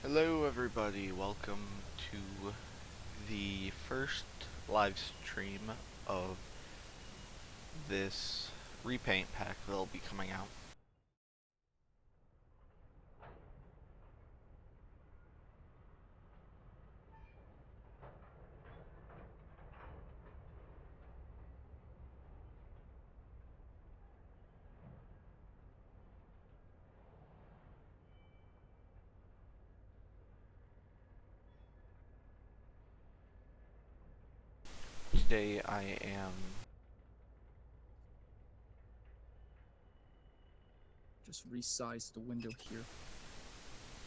Hello everybody, welcome to the first live stream of this repaint pack that'll be coming out. Today I am Just resize the window here.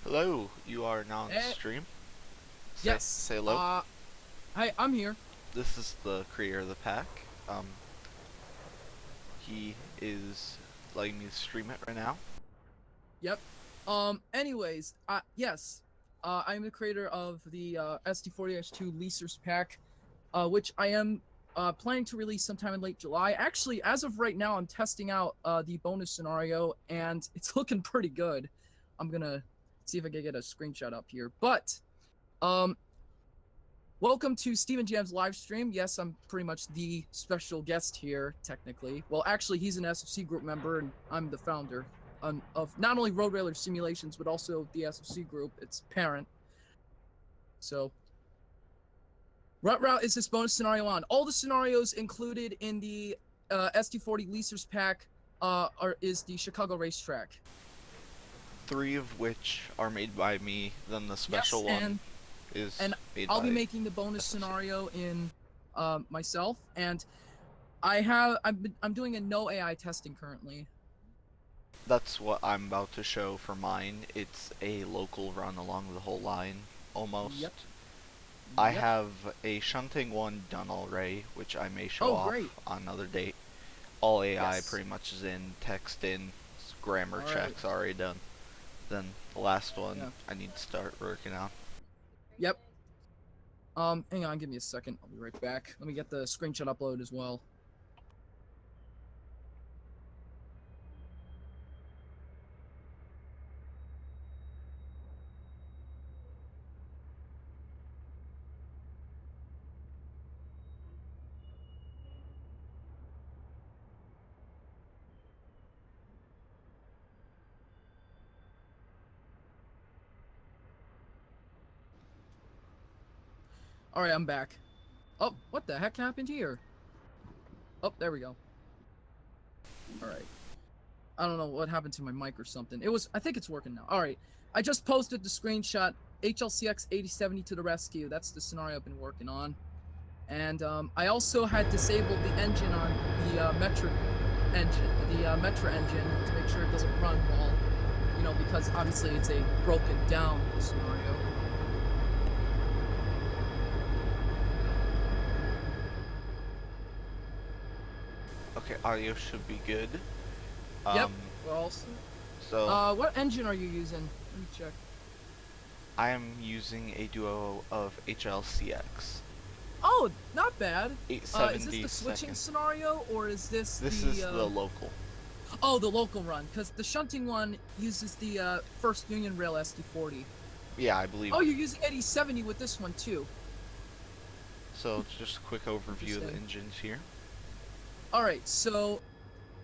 Hello, you are now on stream. Yes. Say hello. Hi, I'm here. This is the creator of the pack. He is letting me stream it right now. Yep. Anyways, yes. I'm the creator of the SD40-2 Leasers pack, which I am planning to release sometime in late July. Actually, as of right now, I'm testing out the bonus scenario, and it's looking pretty good. I'm gonna see if I can get a screenshot up here. But, welcome to Steven Jam's live stream. Yes, I'm pretty much the special guest here, technically. Well, actually, he's an SFC group member, and I'm the founder of not only Road Railer Simulations, but also the SFC group, its parent. So, Rut Route is this bonus scenario on. All the scenarios included in the SD40 Leasers pack is the Chicago racetrack. 3 of which are made by me, then the special one is made I'll by be making the bonus scenario in myself, and I'm doing a no AI testing currently. That's what I'm about to show for mine. It's a local run along the whole line, almost. Yep. I have a shunting one done already, which I may show off on another date. All AI pretty much is in, text in, grammar checks already done. Then the last one I need to start working on. Yep. Hang on, give me a second. I'll be right back. Let me get the screenshot upload as well. Alright, I'm back. Oh, what the heck happened here? Oh, there we go. Alright. I don't know what happened to my mic or something. I think it's working now. Alright. I just posted the screenshot. HLCX 8070 to the rescue. That's the scenario I've been working on. And I also had disabled the engine on the Metra engine to make sure it doesn't run while, because obviously it's a broken down scenario. Okay, audio should be good. Yep. Well, so what engine are you using? Let me check. I am using a duo of HLCX. Oh, not bad. 870. Is this the switching scenario, or is this This is the local. Oh, the local run, because the shunting one uses the first Union Rail SD40. Yeah, I believe. Oh, you're using 8070 with this one too. So just a quick overview of the engines here. Alright, so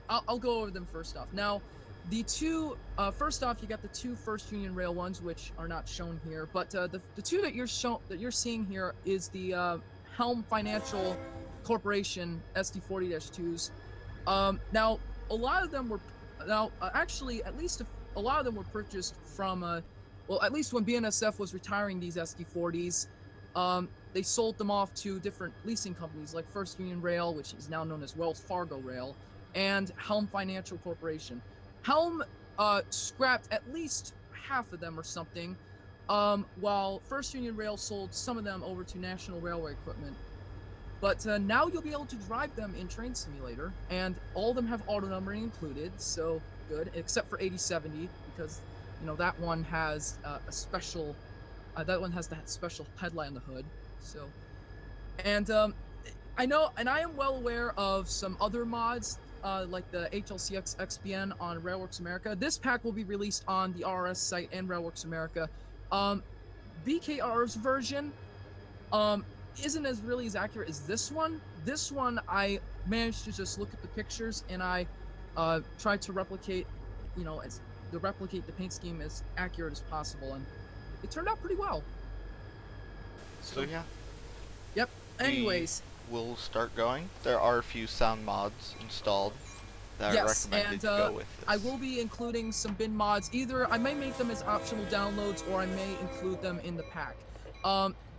I'll go over them first off. Now, the two, first off, you got the two first Union Rail ones, which are not shown here, but the two that you're seeing here is the Helm Financial Corporation SD40-2s. Now, a lot of them were, actually, at least a lot of them were purchased from, well, at least when BNSF was retiring these SD40s, they sold them off to different leasing companies like First Union Rail, which is now known as Wells Fargo Rail, and Helm Financial Corporation. Helm scrapped at least half of them or something, while First Union Rail sold some of them over to National Railway Equipment. But now you'll be able to drive them in Train Simulator, and all of them have auto numbering included, so good, except for 8070, because, that one has a special, that one has that special headlight on the hood, so. And I know, and I am well aware of some other mods, like the HLCX XBN on Railworks America. This pack will be released on the RRS site and Railworks America Um, BKR's version um isn't as really as accurate as this one. This one I managed to just look at the pictures and I tried to replicate, replicate the paint scheme as accurate as possible, and it turned out pretty well. So So, yeah, yep. we Anyways, will start going. There are a few sound mods installed that are yes, recommended and to go with I this. will be including some bin mods. Either I may make them as optional downloads, or I may include them in the pack.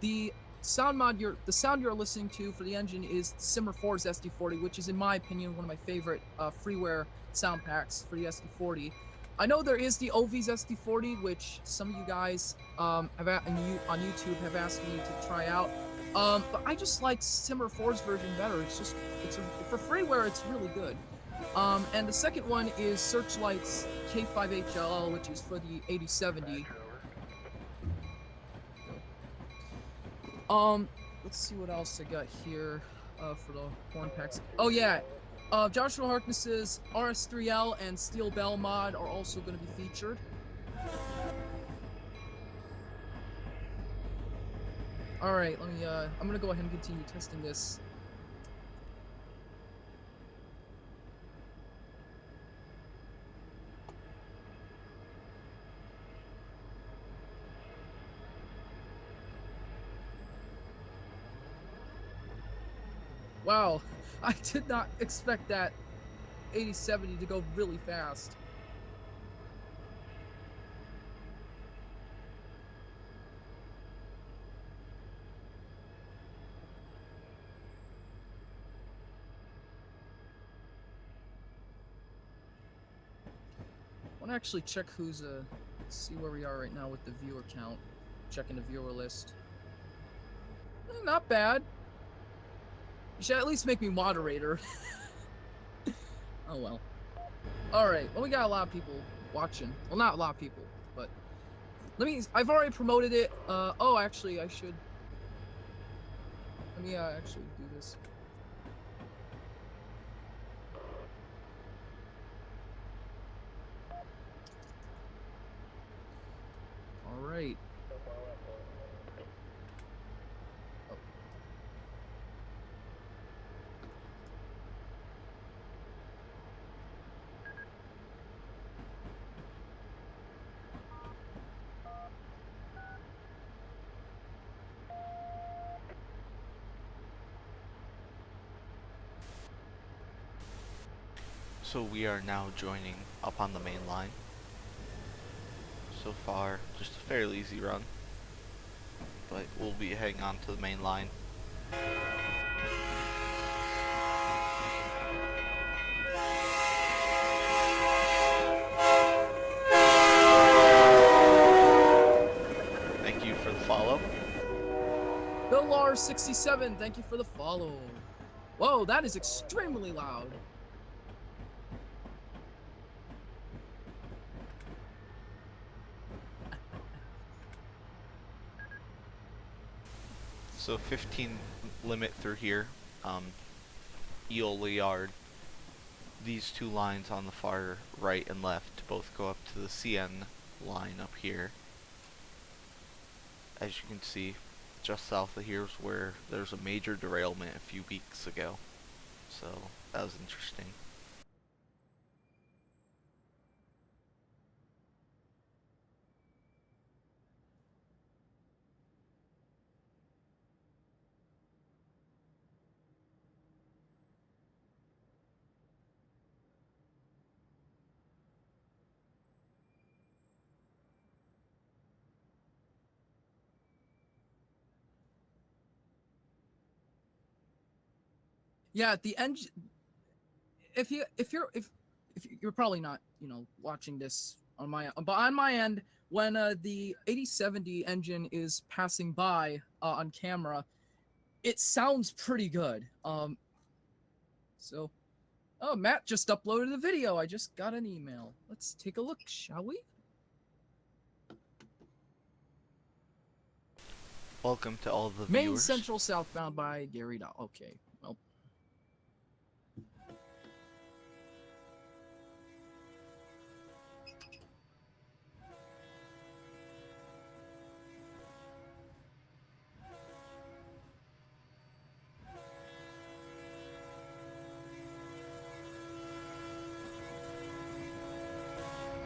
The the sound you're listening to for the engine is Simmer 4's SD40, which is, in my opinion, one of my favorite freeware sound packs for the SD40. I know there is the OV's SD40, which some of you guys on YouTube have asked me to try out. But I just like Simmer 4's version better. For freeware, it's really good. And the second one is Searchlight's K5HLL, which is for the 8070. Let's see what else I got here for the horn packs. Oh yeah, Joshua Harkness's RS3L and Steel Bell mod are also going to be featured. All right, let me. I'm gonna go ahead and continue testing this. Wow, I did not expect that 8070 to go really fast. I want to actually check who's see where we are right now with the viewer count. Checking the viewer list. Not bad. You should at least make me moderator. Oh well. Alright, well, we got a lot of people watching. Well, not a lot of people, but I've already promoted it. Oh, actually, I should. Let me actually do this. Alright. Oh. So we are now joining up on the main line. So far, just a fairly easy run, but we'll be heading on to the main line. Thank you for the follow. Bill Lars 67, thank you for the follow. Whoa, that is extremely loud. So 15 limit through here, Eola Yard. These two lines on the far right and left both go up to the CN line up here. As you can see, just south of here is where there was a major derailment a few weeks ago. So that was interesting. Yeah, the engine. If you're probably not, watching this on but on my end, when the 8070 engine is passing by on camera, it sounds pretty good. So, oh, Matt just uploaded a video. I just got an email. Let's take a look, shall we? Welcome to all the Main viewers. Central southbound by Gary Dow. Okay, well.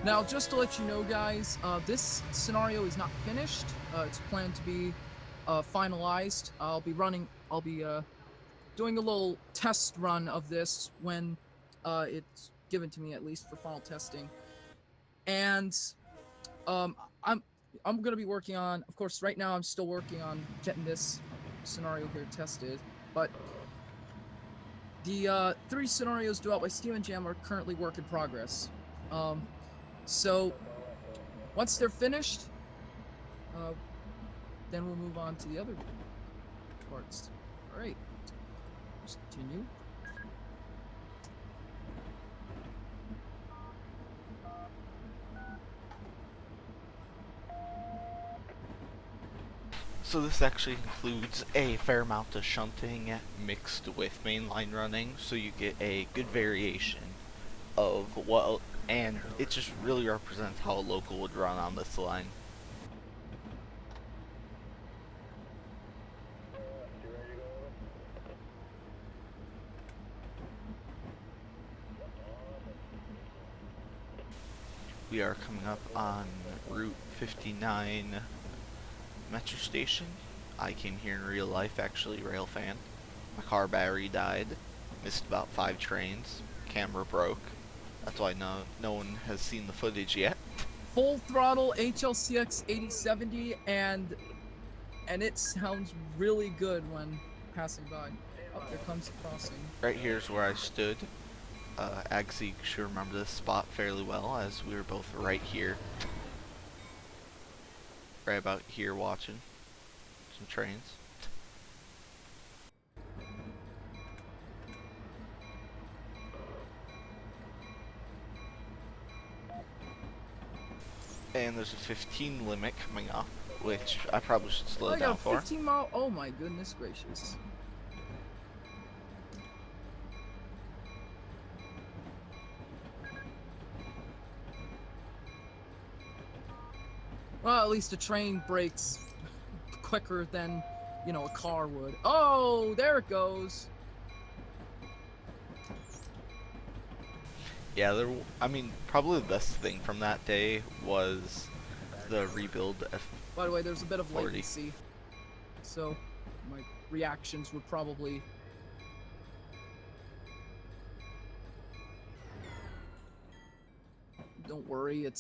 Now, just to let you know, guys, this scenario is not finished. It's planned to be finalized. I'll be doing a little test run of this when it's given to me, at least for final testing. And um, I'm I'm gonna be working on. Of course, right now I'm still working on getting this scenario here tested, but the 3 scenarios developed by Steam and Jam are currently work in progress. So once they're finished, uh, then we'll move on to the other parts. All right, let's continue. So this actually includes a fair amount of shunting mixed with mainline running, so you get a good variation of what, and it just really represents how a local would run on this line. We are coming up on Route 59 Metro Station. I came here in real life, actually, rail fan. My car battery died, missed about 5 trains, camera broke. That's why no one has seen the footage yet. Full throttle HLCX 8070, and it sounds really good when passing by. Oh, there comes the crossing. Right here's where I stood. Agsy should remember this spot fairly well, as we were both right here. Right about here watching some trains. And there's a 15 limit coming up, which I probably should slow down for. 15 mile. Oh my goodness gracious. Well, at least a train brakes quicker than, you know, a car would. Oh, there it goes. Yeah, I mean, probably the best thing from that day was the rebuild F40. By the way, there's a bit of latency, so my reactions would probably... Don't worry,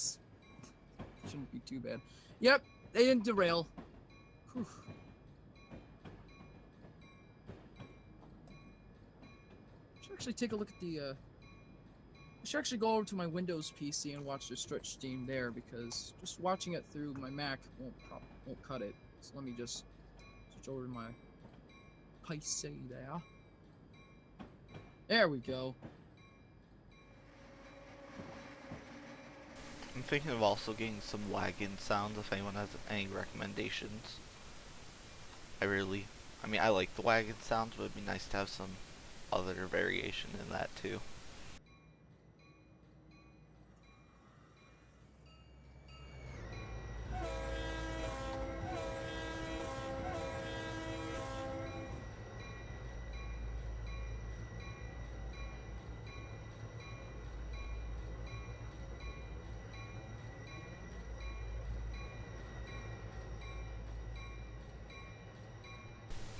shouldn't be too bad. Yep, they didn't derail. Whew. Should actually take a look at the I should actually go over to my Windows PC and watch the stretch stream there, because just watching it through my Mac won't cut it. So let me just switch over to my PC there. There we go. I'm thinking of also getting some wagon sounds if anyone has any recommendations. I mean, I like the wagon sounds, but it'd be nice to have some other variation in that too.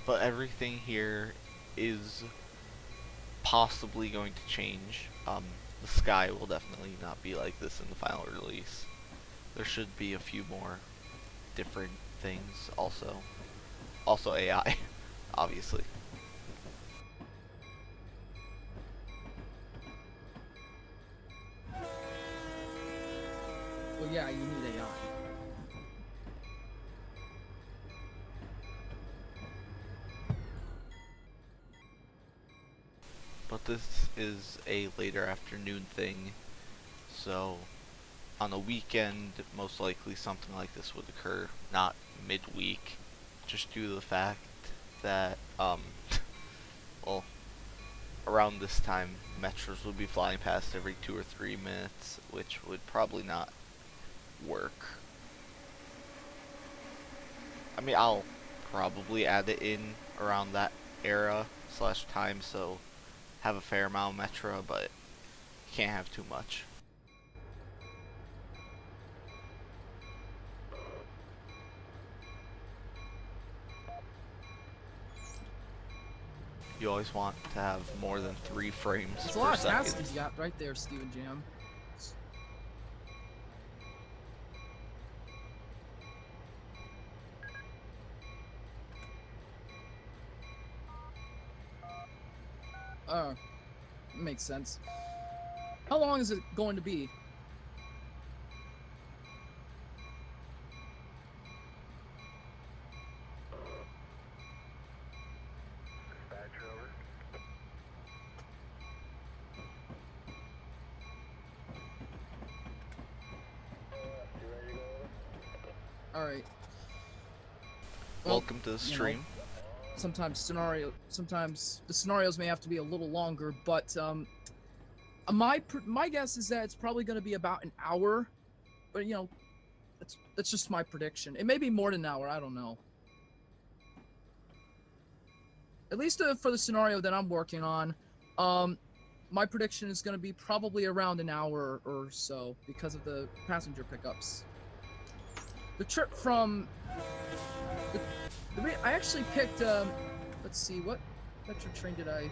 But everything here is possibly going to change. The sky will definitely not be like this in the final release. There should be a few more different things also. Also AI, obviously. Well, yeah, you need AI. But this is a later afternoon thing, so on a weekend, most likely something like this would occur, not midweek, just due to the fact that, well, around this time, metros would be flying past every 2 or 3 minutes, which would probably not work. I mean, I'll probably add it in around that era / time, so have a fair amount of metro, but you can't have too much. You always want to have more than 3 frames There's a per lot of second. tasks you got right there, Steven Jam. Makes sense. How long is it going to be? Alright. Well, Welcome to the stream. Sometimes the scenarios may have to be a little longer, but my guess is that it's probably going to be about an hour, but you know, that's just my prediction. It may be more than an hour, I don't know. At least for the scenario that I'm working on, my prediction is going to be probably around an hour or so because of the passenger pickups. The trip from I actually picked let's see, what metro train did I?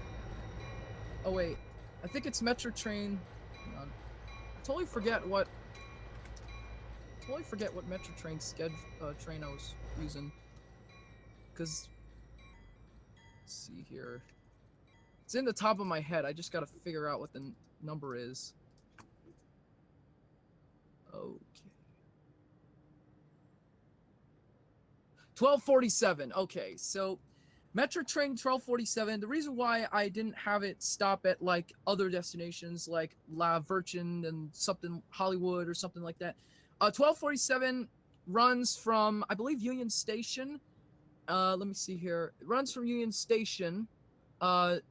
Oh wait, I think it's metro train. Hang on. I totally forget what metro train train I was using. Cause let's see here. It's in the top of my head. I just gotta figure out what the number is. Okay. 1247. Okay, so Metro Train 1247. The reason why I didn't have it stop at like other destinations like La Virgin and something Hollywood or something like that. 1247 runs from, I believe, Union Station. Let me see here. It runs from Union Station and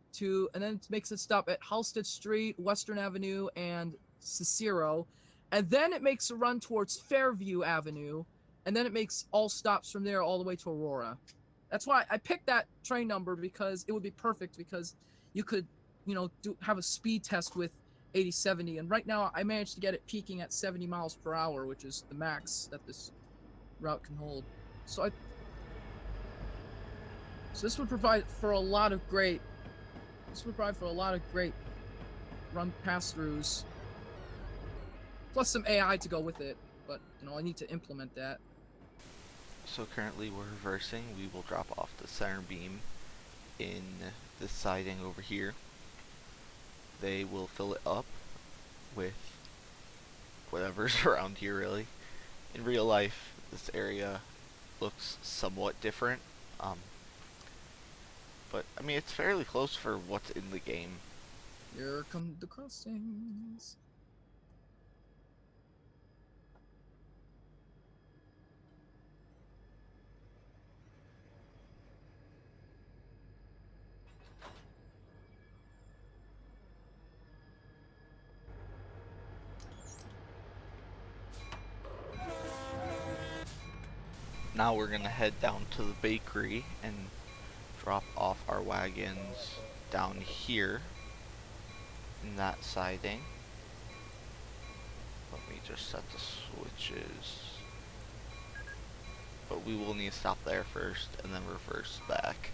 then it makes a stop at Halsted Street, Western Avenue, and Cicero. And then it makes a run towards Fairview Avenue, and then it makes all stops from there all the way to Aurora. That's why I picked that train number, because it would be perfect, because you could, have a speed test with 80/70. And right now I managed to get it peaking at 70 miles per hour, which is the max that this route can hold. So this would provide for a lot of great run pass-throughs, plus some AI to go with it. But I need to implement that. So currently we're reversing. We will drop off the center beam in this siding over here. They will fill it up with whatever's around here, really. In real life, this area looks somewhat different. But, I mean, it's fairly close for what's in the game. Here come the crossings. Now we're gonna head down to the bakery and drop off our wagons down here in that siding. Let me just set the switches. But we will need to stop there first and then reverse back.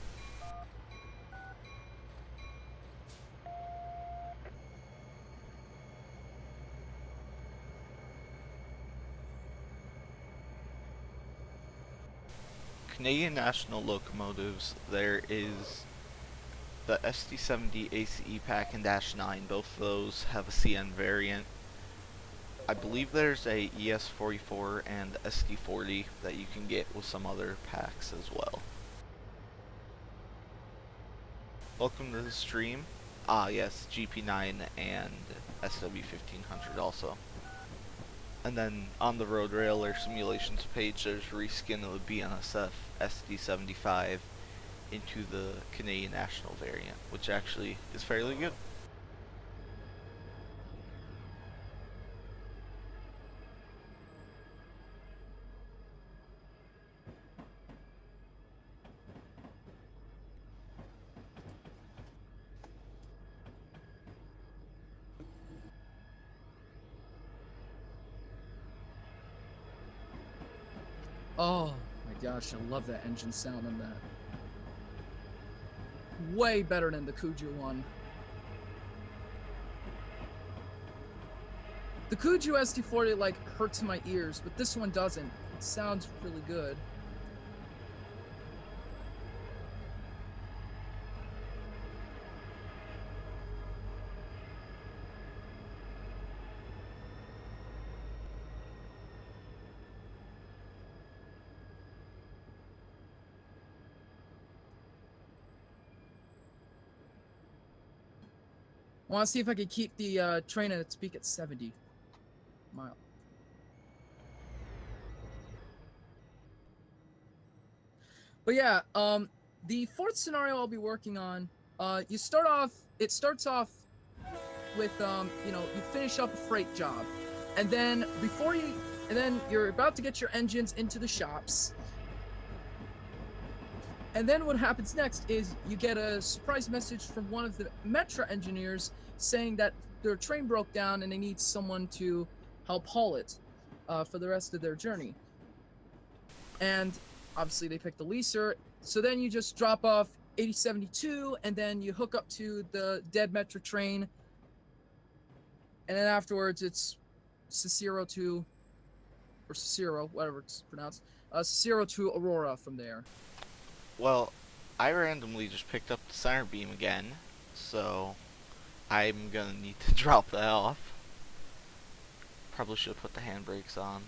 Canadian National locomotives, there is the SD40 ACE pack and -9. Both of those have a CN variant. I believe there's a ES44 and SD40 that you can get with some other packs as well. Welcome to the stream. Ah yes, GP9 and SW1500 also. And then on the road railer simulations page, there's a reskin of the BNSF SD75 into the Canadian National variant, which actually is fairly good. Oh my gosh, I love that engine sound on that. way better than the Kuju one. The Kuju SD40 like hurts my ears, but this one doesn't. It sounds really good. I want to see if I can keep the train at its peak at 70 miles. But yeah, the fourth scenario I'll be working on, it starts off with, you know, you finish up a freight job, and then you're about to get your engines into the shops, and then what happens next is you get a surprise message from one of the Metra engineers saying that their train broke down and they need someone to help haul it for the rest of their journey. And obviously they picked the Leaser, so then you just drop off SD40-2 and then you hook up to the dead Metra train, and then afterwards it's Cicero to, or Cicero, whatever it's pronounced, Cicero to Aurora from there. Well, I randomly just picked up the center beam again, so I'm gonna need to drop that off. Probably should have put the handbrakes on.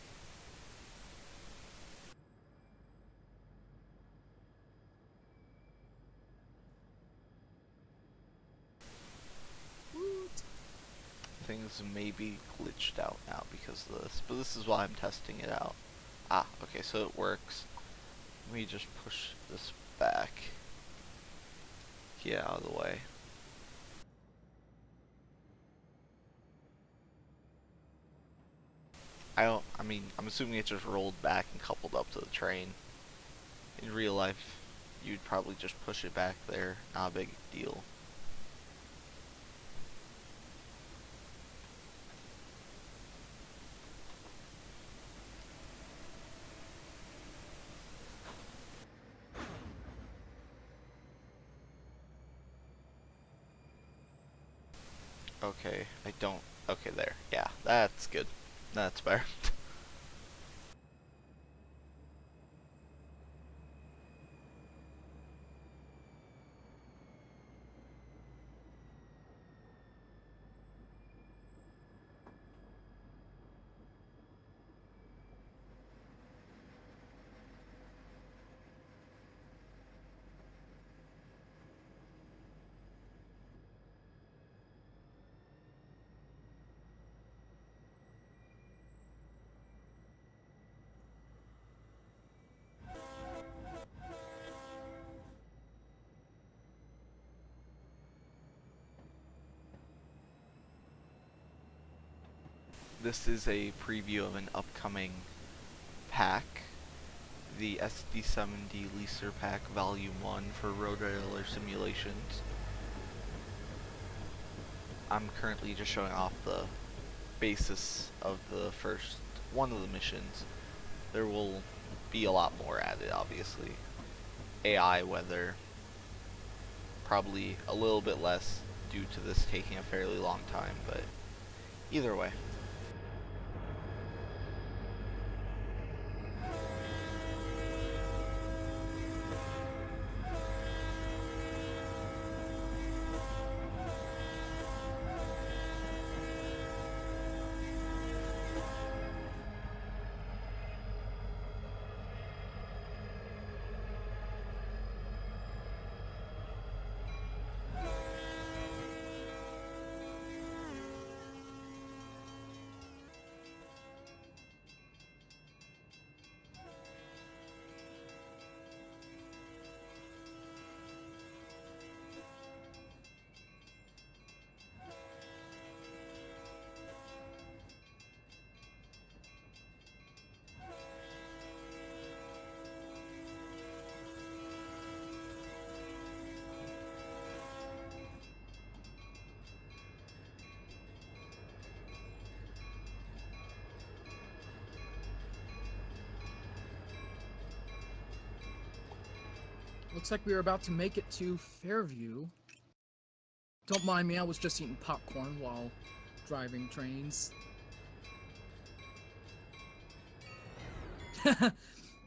Things may be glitched out now because of this, but this is why I'm testing it out. Ah, okay, so it works. Let me just push this back. Get out of the way. I'm assuming it just rolled back and coupled up to the train. In real life, you'd probably just push it back there. Not a big deal. Okay, okay, there. Yeah, that's good. That's better. This is a preview of an upcoming pack, the SD70 Leaser Pack Volume 1 for Road Railroader Simulations. I'm currently just showing off the basis of the first one of the missions. There will be a lot more added, obviously. AI weather, probably a little bit less due to this taking a fairly long time, but either way. Looks like we are about to make it to Fairview. Don't mind me, I was just eating popcorn while driving trains.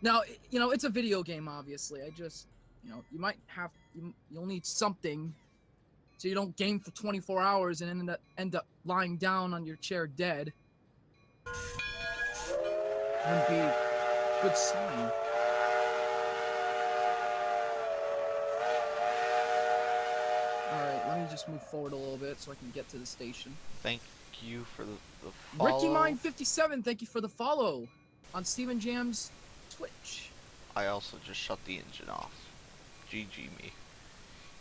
Now, you know, it's a video game, obviously. I just, you know, you might have, you'll need something so you don't game for 24 hours and end up lying down on your chair dead. Wouldn't be a good sign. Alright, let me just move forward a little bit so I can get to the station. Thank you for the follow. RickyMine57, thank you for the follow on Steven Jam's Twitch. I also just shut the engine off. GG me.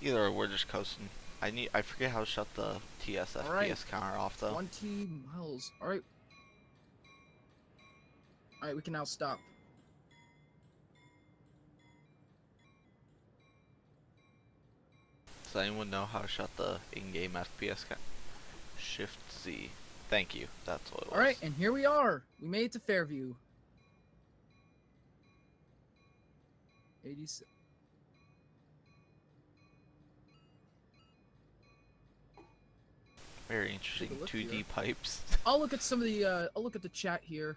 Either way, we're just coasting. I forget how to shut the TS FPS counter off though. 20 miles. Alright. Alright, we can now stop. Does anyone know how to shut the in-game FPS counter? Shift Z. Thank you. That's what it was. Alright, and here we are. We made it to Fairview. 86. Very interesting. 2D here. pipes. I'll look at some of the I'll look at the chat here.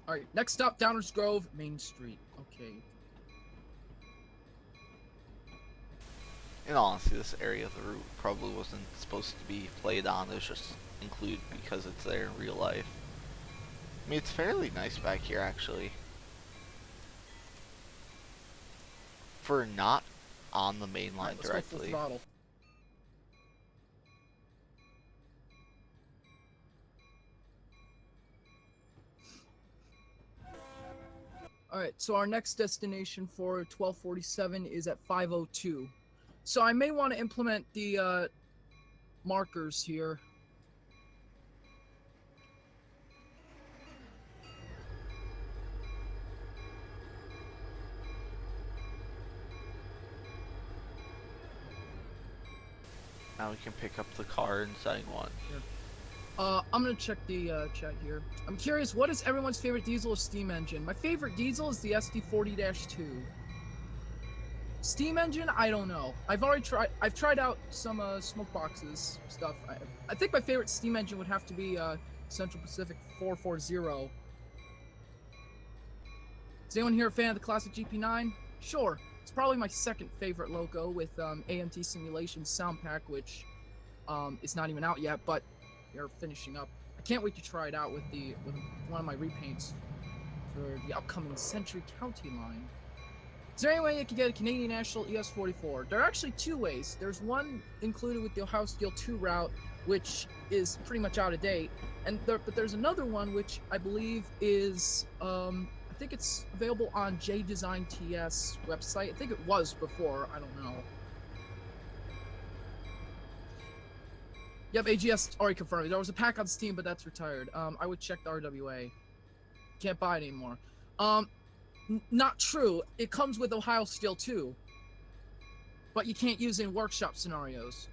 Alright, next stop, Downers Grove, Main Street. Okay. In all honesty, this area of the route probably wasn't supposed to be played on. It was just included because it's there in real life. I mean, it's fairly nice back here, actually. For not on the main line directly. Go full throttle. Alright, so our next destination for 1247 is at 502. So I may want to implement the markers here. Now we can pick up the car in setting 1. Here. I'm gonna check the chat here. I'm curious, what is everyone's favorite diesel or steam engine? My favorite diesel is the SD40-2. Steam engine, I don't know. I've tried out some smoke boxes stuff. I think my favorite steam engine would have to be Central Pacific 440. Is anyone here a fan of the classic GP9? Sure. It's probably my second favorite loco with AMT Simulation Sound Pack, which is not even out yet, but they're finishing up. I can't wait to try it out with one of my repaints for the upcoming Century County line. Is there any way you can get a Canadian National ES44? There are actually two ways. There's one included with the Ohio Steel 2 route, which is pretty much out of date, but there's another one which I believe is I think it's available on JDesign TS website. I think it was before. I don't know. Yep, AGS already confirmed. There was a pack on Steam, but that's retired. I would check the RWA. Can't buy it anymore. Not true. It comes with Ohio Steel 2, but you can't use it in workshop scenarios.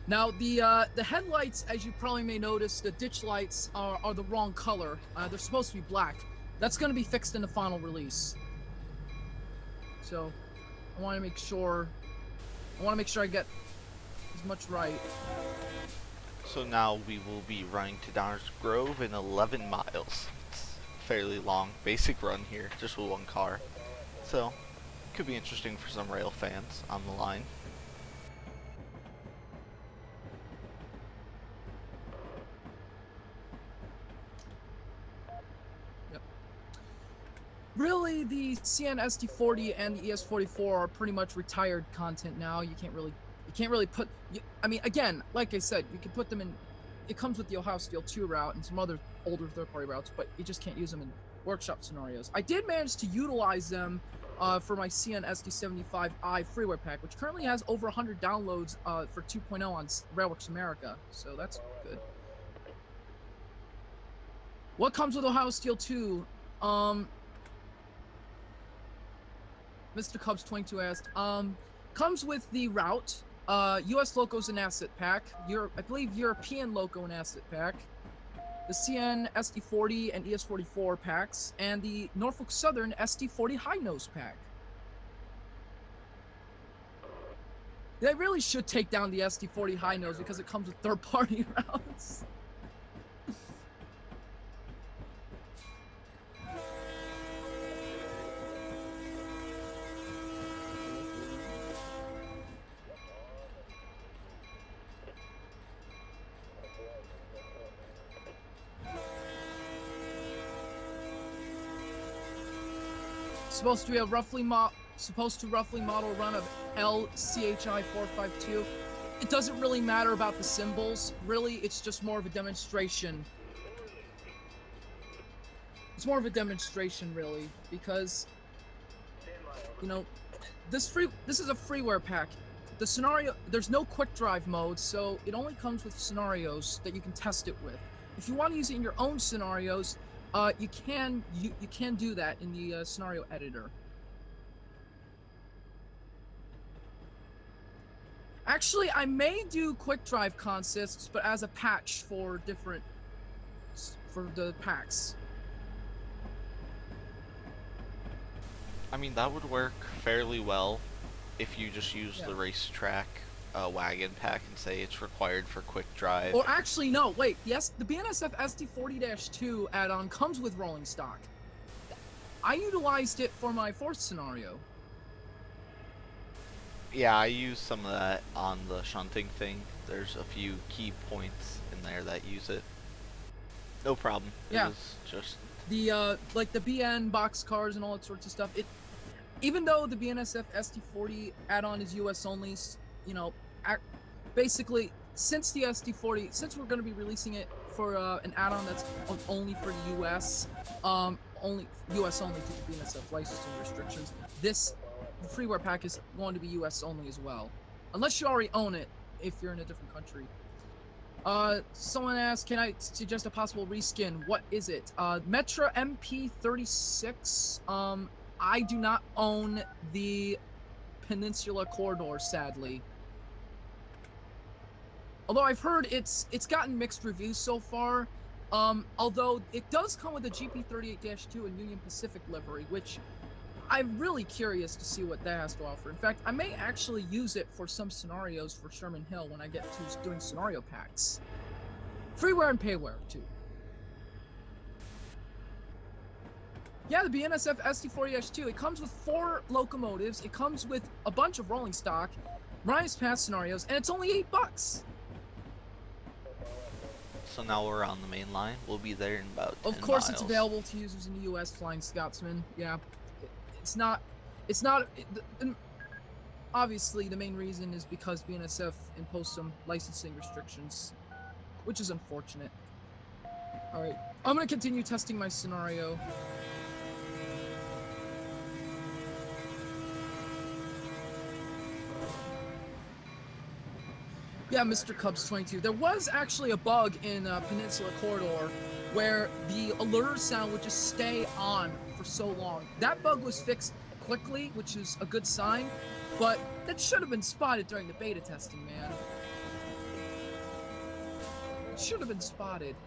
Now, the headlights, as you probably may notice, the ditch lights are the wrong color. They're supposed to be black. That's going to be fixed in the final release. So, I want to make sure I get as much right. So now we will be running to Downers Grove in 11 miles. It's a fairly long basic run here, just with one car. So, could be interesting for some rail fans on the line. Really, the CN SD40 and the ES44 are pretty much retired content now. You can't really put. I mean, again, like I said, you can put them in. It comes with the Ohio Steel 2 route and some other older third-party routes, but you just can't use them in workshop scenarios. I did manage to utilize them for my CN SD40-2 freeware pack, which currently has over 100 downloads for 2.0 on Railworks America, so that's good. What comes with Ohio Steel 2? Mr. Cubs 22 asked, comes with the route, US locos and asset pack, I believe European loco and asset pack, the CN SD40 and ES44 packs, and the Norfolk Southern SD40 high nose pack. They really should take down the SD40 high nose because it comes with third-party routes. Supposed to roughly model a run of LCHI 452. It doesn't really matter about the symbols. Really, it's just more of a demonstration. It's more of a demonstration, really, because you know, this is a freeware pack. The scenario, there's no quick drive mode, so it only comes with scenarios that you can test it with. If you want to use it in your own scenarios, you can do that in the scenario editor. Actually, I may do quick drive consists, but as a patch for the packs. I mean, that would work fairly well if you just use the racetrack wagon pack and say it's required for quick drive. Or actually, no, wait. Yes, the BNSF SD40-2 add-on comes with rolling stock. I utilized it for my fourth scenario. Yeah, I used some of that on the shunting thing. There's a few key points in there that use it. No problem. Yeah. It was just the like the BN box cars and all that sorts of stuff. Even though the BNSF SD40 add-on is US only, you know, basically since the SD40, since we're going to be releasing it for an add-on that's only for the US, only US only due to BNSF licensing restrictions, this freeware pack is going to be US only as well, unless you already own it if you're in a different country. Someone asked, can I suggest a possible reskin? What is it? Metra MP36. I do not own the Peninsula Corridor, sadly. Although I've heard it's gotten mixed reviews so far. Although it does come with a GP38-2 and Union Pacific livery, which I'm really curious to see what that has to offer. In fact, I may actually use it for some scenarios for Sherman Hill when I get to doing scenario packs. Freeware and payware, too. Yeah, the BNSF SD40-2, it comes with 4 locomotives, it comes with a bunch of rolling stock, Marias Pass scenarios, and it's only $8. So now we're on the main line. We'll be there in about 10 Of course, miles. It's available to users in the US, Flying Scotsman. Yeah. Obviously, the main reason is because BNSF imposed some licensing restrictions, which is unfortunate. Alright, I'm gonna continue testing my scenario. Yeah, Mr. Cubs 22. There was actually a bug in Peninsula Corridor where the alert sound would just stay on for so long. That bug was fixed quickly, which is a good sign, but that should have been spotted during the beta testing, man. It should have been spotted.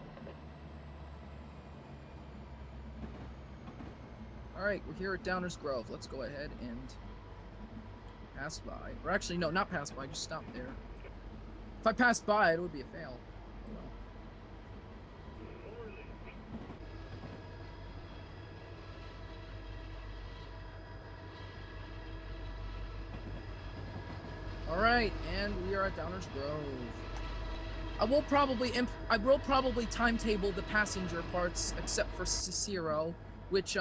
Alright, we're here at Downers Grove. Let's go ahead and pass by. Or actually, no, not pass by, just stop there. If I passed by, it would be a fail. Alright, and we are at Downers Grove. I will probably timetable the passenger parts except for Cicero, which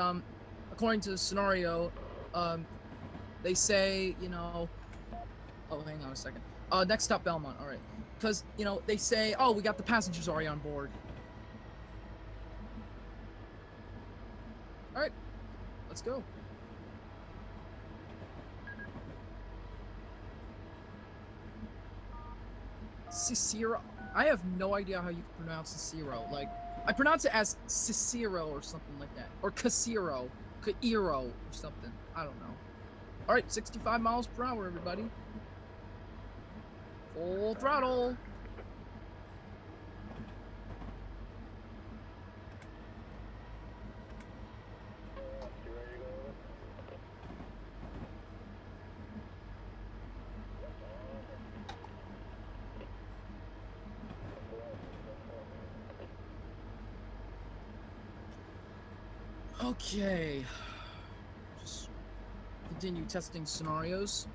according to the scenario, they say, you know, oh, hang on a second. Next stop Belmont, alright. Because, you know, they say, oh, we got the passengers already on board. Alright, let's go. Cicero. I have no idea how you pronounce Cicero. Like, I pronounce it as Cicero or something like that. Or Casiro. Cairo or something. I don't know. Alright, 65 miles per hour, everybody. Full throttle. Okay. Just continue testing scenarios.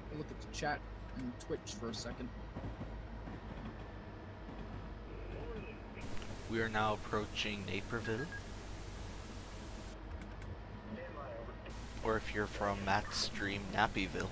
We'll look at the chat and Twitch for a second. We are now approaching Naperville. Or if you're from Matt's stream, Nappyville.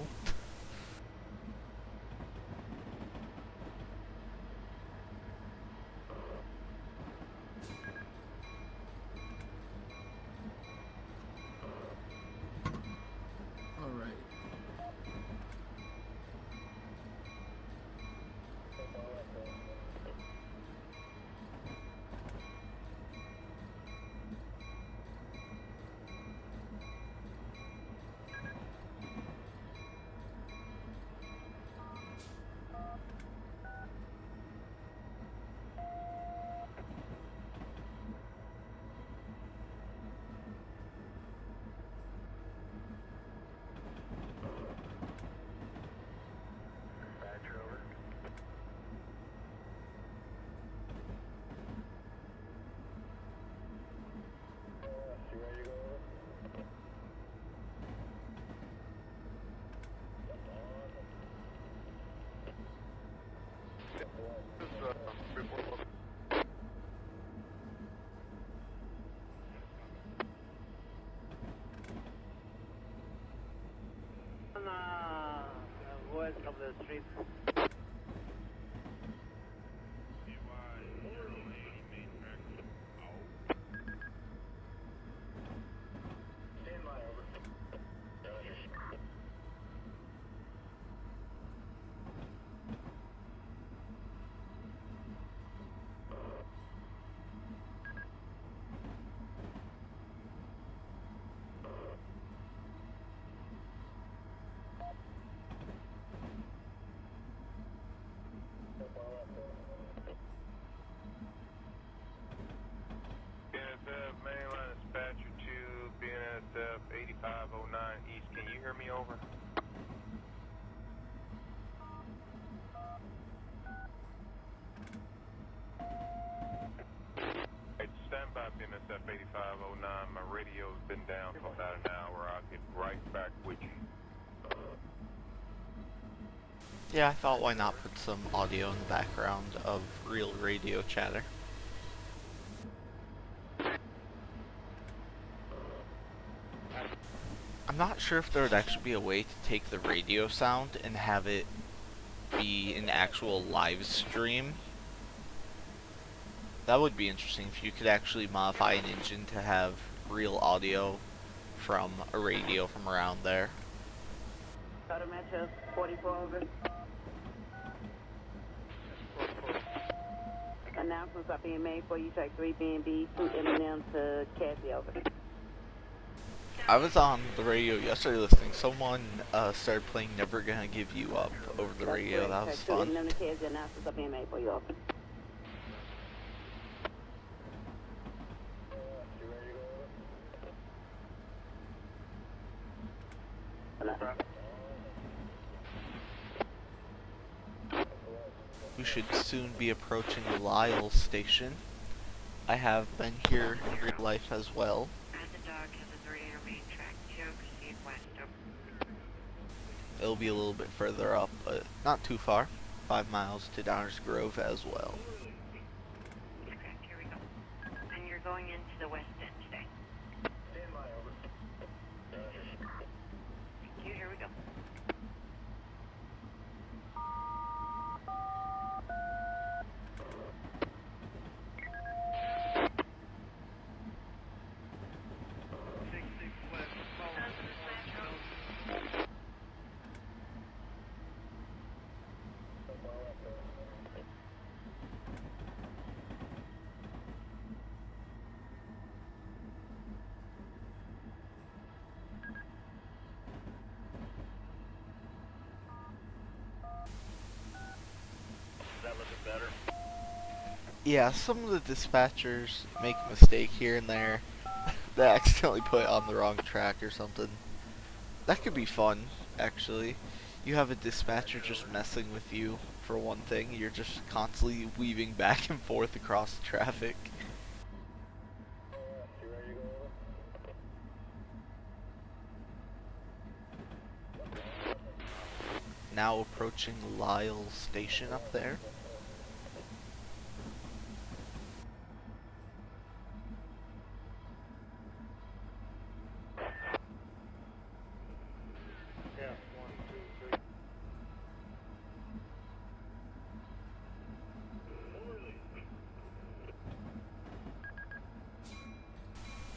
West of the street. BNSF mainline dispatcher to BNSF 8509 East. Can you hear me over? Hey, stand by BNSF 8509. My radio's been down for about an hour. I'll get right back with you. Yeah, I thought why not put some audio in the background of real radio chatter. I'm not sure if there would actually be a way to take the radio sound and have it be an actual live stream. That would be interesting if you could actually modify an engine to have real audio from a radio from around there. Metro 44 over. Announcements are being made for you. Take 3 B&B, 2 M&M to Cassie over. I was on the radio yesterday listening. Someone started playing Never Gonna Give You Up over the radio. That was fun. M&M to Cassie. Announcements are being made for you over. We should soon be approaching the Lyle station. I have been here in real life as well. It'll be a little bit further up, but not too far. 5 miles to Downers Grove as well. Okay, here we go. And you're going into the West End today. Thank you, here we go. Yeah, some of the dispatchers make a mistake here and there. They accidentally put it on the wrong track or something. That could be fun, actually. You have a dispatcher just messing with you, for one thing. You're just constantly weaving back and forth across the traffic. Now approaching Lyle Station up there.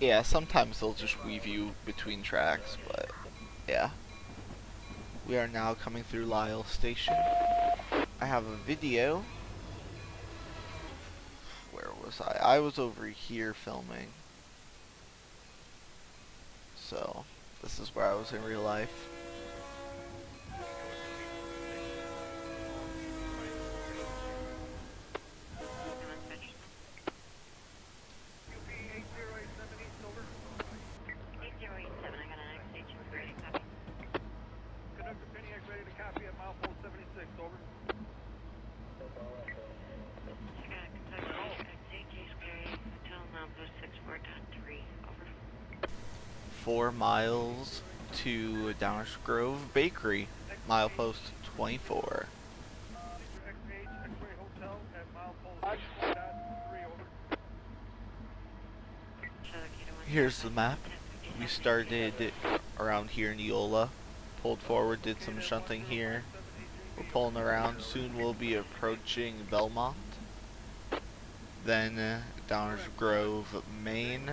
Yeah, sometimes they'll just weave you between tracks, but yeah. We are now coming through Lyle Station. I have a video. Where was I? I was over here filming. So, this is where I was in real life. Over. 4 miles to Downers Grove Bakery, milepost 24. Here's the map. We started around here in Eola, pulled forward, did some shunting here. We're pulling around. Soon we'll be approaching Belmont. Then Downers Grove, Maine,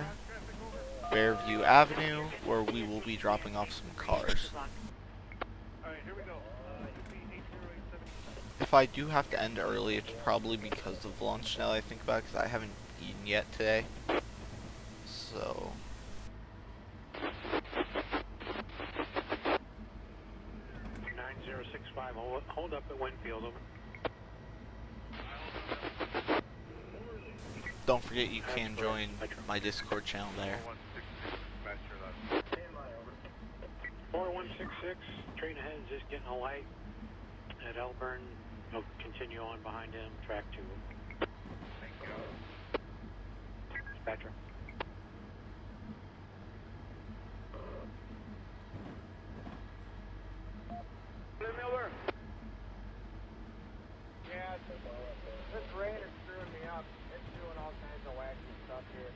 Fairview Avenue, where we will be dropping off some cars. If I do have to end early, it's probably because of lunch now that I think about it, because I haven't eaten yet today. So... 9065, hold up at Winfield, over. Don't forget you can join my Discord channel there. 4166, train ahead is just getting a light at Elburn. He'll continue on behind him, track 2. Dispatcher. Miller. Yeah, this rain is screwing me up. It's doing all kinds of wacky stuff here.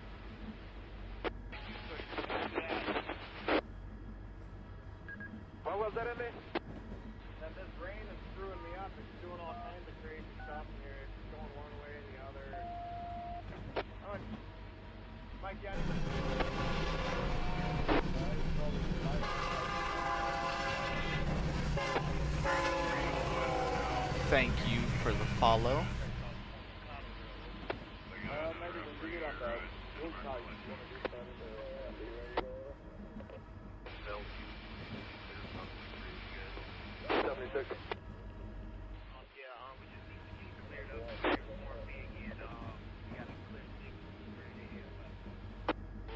What was that in me? That this rain is screwing me up. It's doing all kinds of crazy stuff here. It's going one way and the other. Oh, Mike, yeah. Thank you for the follow.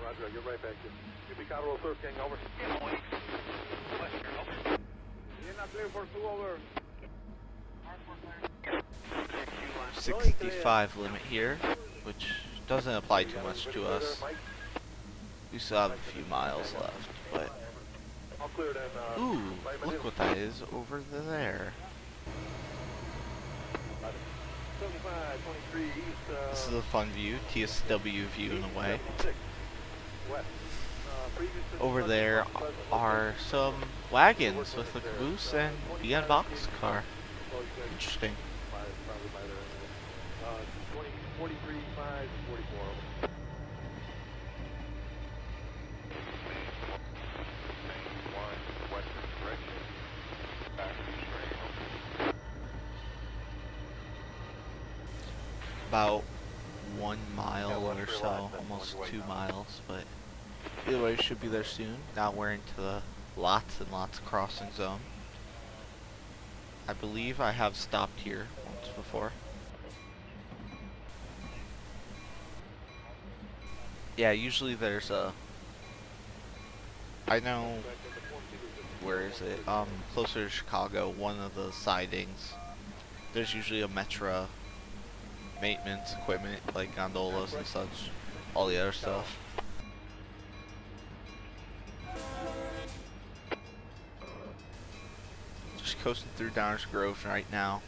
Roger, get right back to you. Give me Colorado Surf Gang, over. You're not clear for 2 over. 65 limit here, which doesn't apply too much to us. We still have a few miles left, but... Ooh, look what that is over there. This is a fun view, TSW view in a way. Over there are some wagons with a caboose and BN boxcar. Interesting. 43, 5, 44. About 1 mile or so, almost 2 miles, but either way, should be there soon. Now we're into the lots and lots crossing zone. I believe I have stopped here once before. Yeah, usually there's a... I know... Where is it? Closer to Chicago, one of the sidings. There's usually a Metra maintenance equipment, like gondolas and such. All the other stuff. Just coasting through Downers Grove right now.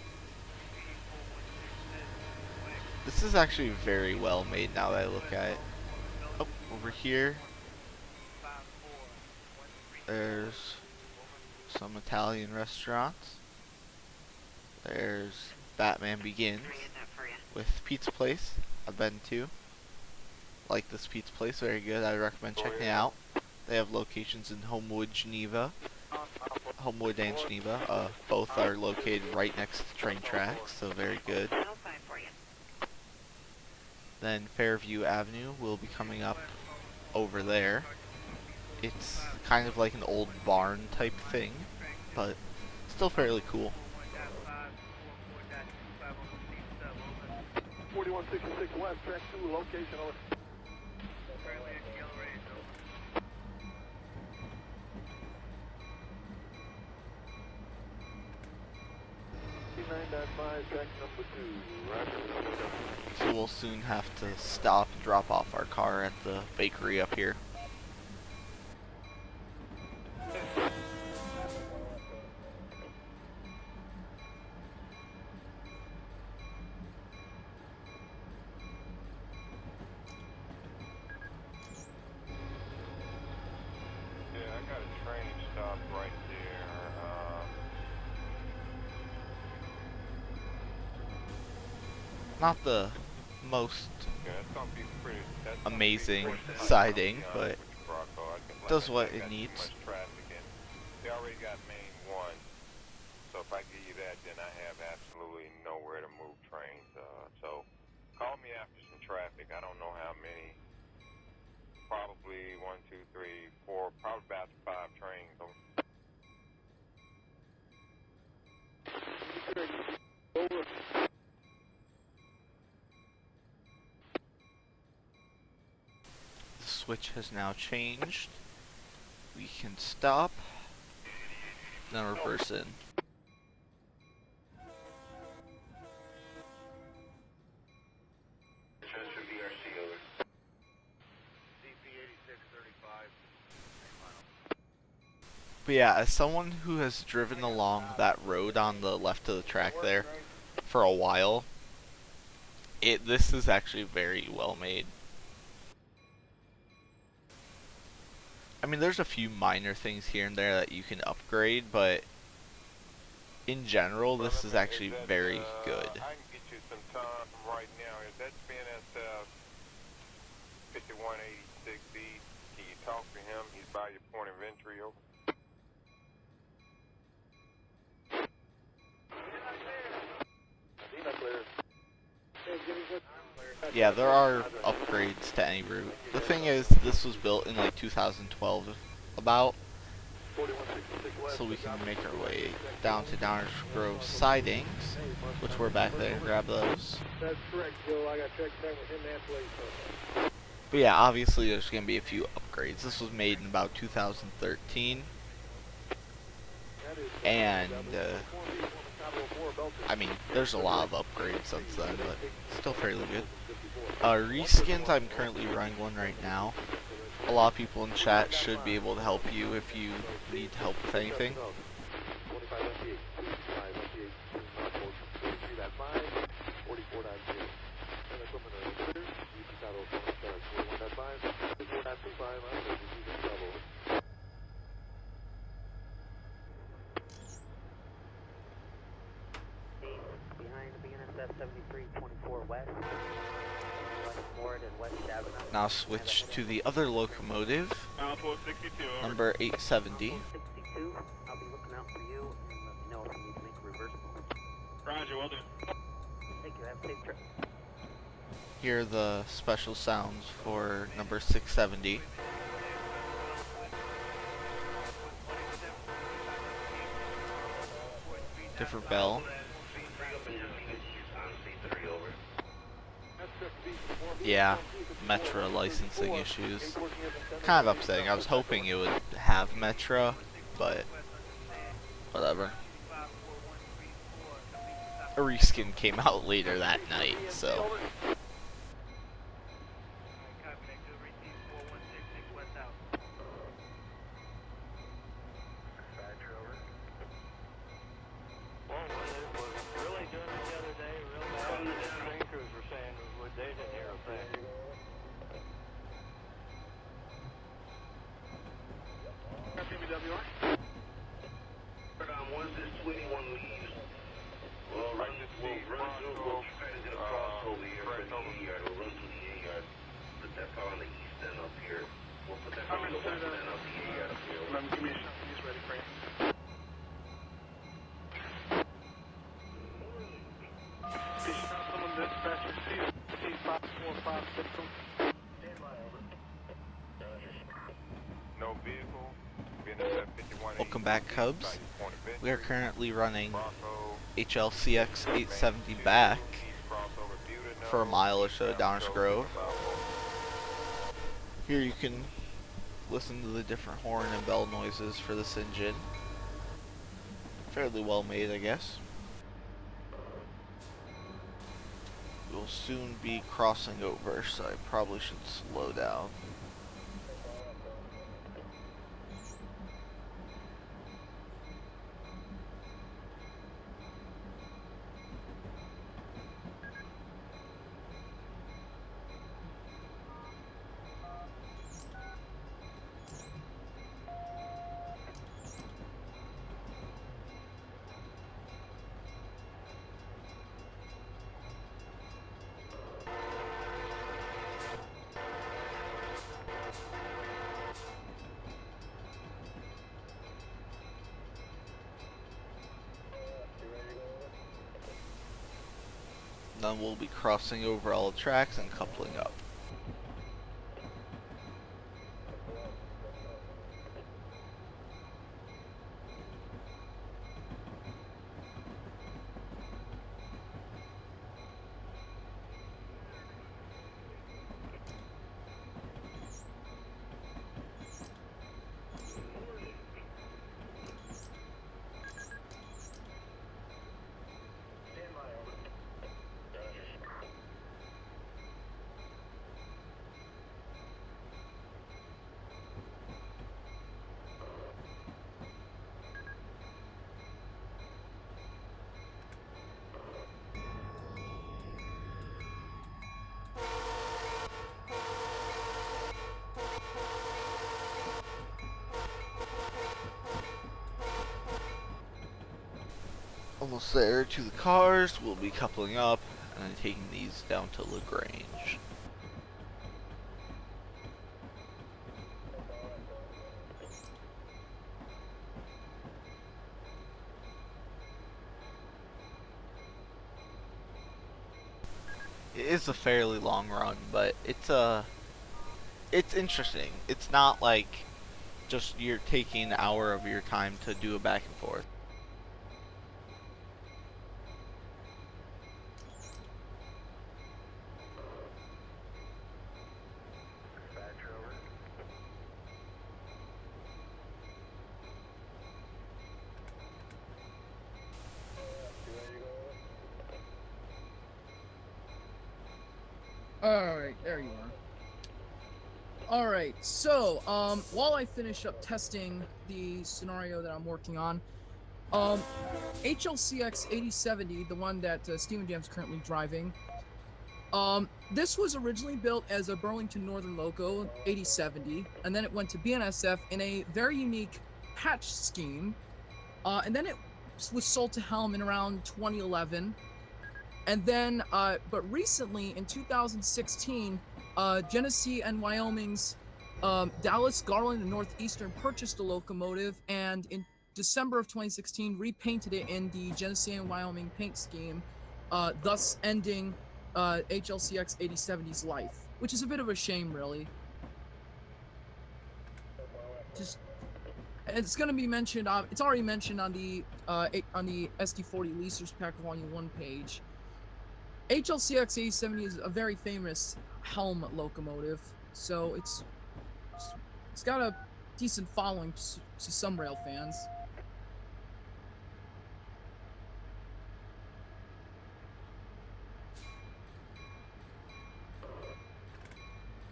This is actually very well made now that I look at it. Oh, over here, there's some Italian restaurants. There's Batman Begins with Pizza Place I've been to. Like this pizza place, very good. I recommend checking it out. They have locations in Homewood and Geneva. Both are located right next to train tracks, so very good. Then Fairview Avenue will be coming up over there. It's kind of like an old barn type thing, but still fairly cool. 4166 West, track 2, location over. Track number 2, Roger. So we'll soon have to stop and drop off our car at the bakery up here. Not the most amazing siding, but does what it needs. They already got main one, so if I give you that, then I have absolutely nowhere to move trains. So call me after some traffic. I don't know how many. Probably 1, 2, 3, 4, probably about 5 trains. The switch has now changed. We can stop, then reverse in. But yeah, as someone who has driven along that road on the left of the track there for a while, this is actually very well made. I mean, there's a few minor things here and there that you can upgrade, but in general, this is actually very good. I can get you some time right now. Is that BNSF 5186E? Can you talk to him? He's by your point of entry. Over. Yeah, there are upgrades to any route. The thing is, this was built in like 2012 about, so we can make our way down to Downers Grove sidings, which we're back there. Grab those. That's correct, Joe. I got checked with him and police. But yeah, obviously there's going to be a few upgrades. This was made in about 2013, and I mean, there's a lot of upgrades since then, but still fairly good. Reskins, I'm currently running one right now. A lot of people in chat should be able to help you if you need help with anything. Behind the BNSF 7324 West. Now switch to the other locomotive, number 870. 62, I'll be looking out for you and let me know if you need to make a reverse move. Roger, will do. Thank you, have a safe trip. Here are the special sounds for number 670. Different bell. Yeah, Metra licensing issues. Kind of upsetting. I was hoping it would have Metra, but whatever. A reskin came out later that night, so. Welcome back, Cubs. We are currently running HLCX 870 back for a mile or so down Grove. Here you can listen to the different horn and bell noises for this engine. Fairly well made, I guess. We'll soon be crossing over, so I probably should slow down. Then we'll be crossing over all the tracks and coupling up. Almost there to the cars, we'll be coupling up and then taking these down to LaGrange. It is a fairly long run, but it's interesting. It's not like just you're taking an hour of your time to do a back and forth. Alright, there you are. Alright, so, while I finish up testing the scenario that I'm working on, HLCX 8070, the one that Steven Jam's currently driving, this was originally built as a Burlington Northern Loco 8070, and then it went to BNSF in a very unique patch scheme, and then it was sold to Helm in around 2011. And then, but recently in 2016, Genesee and Wyoming's Dallas, Garland, and Northeastern purchased the locomotive, and in December of 2016 repainted it in the Genesee and Wyoming paint scheme, thus ending HLCX 8070's life, which is a bit of a shame, really. Just, it's going to be mentioned. It's already mentioned on the SD40 Leasers Pack Volume 1 page. HLCX 8070 is a very famous helm locomotive, so it's got a decent following to some rail fans.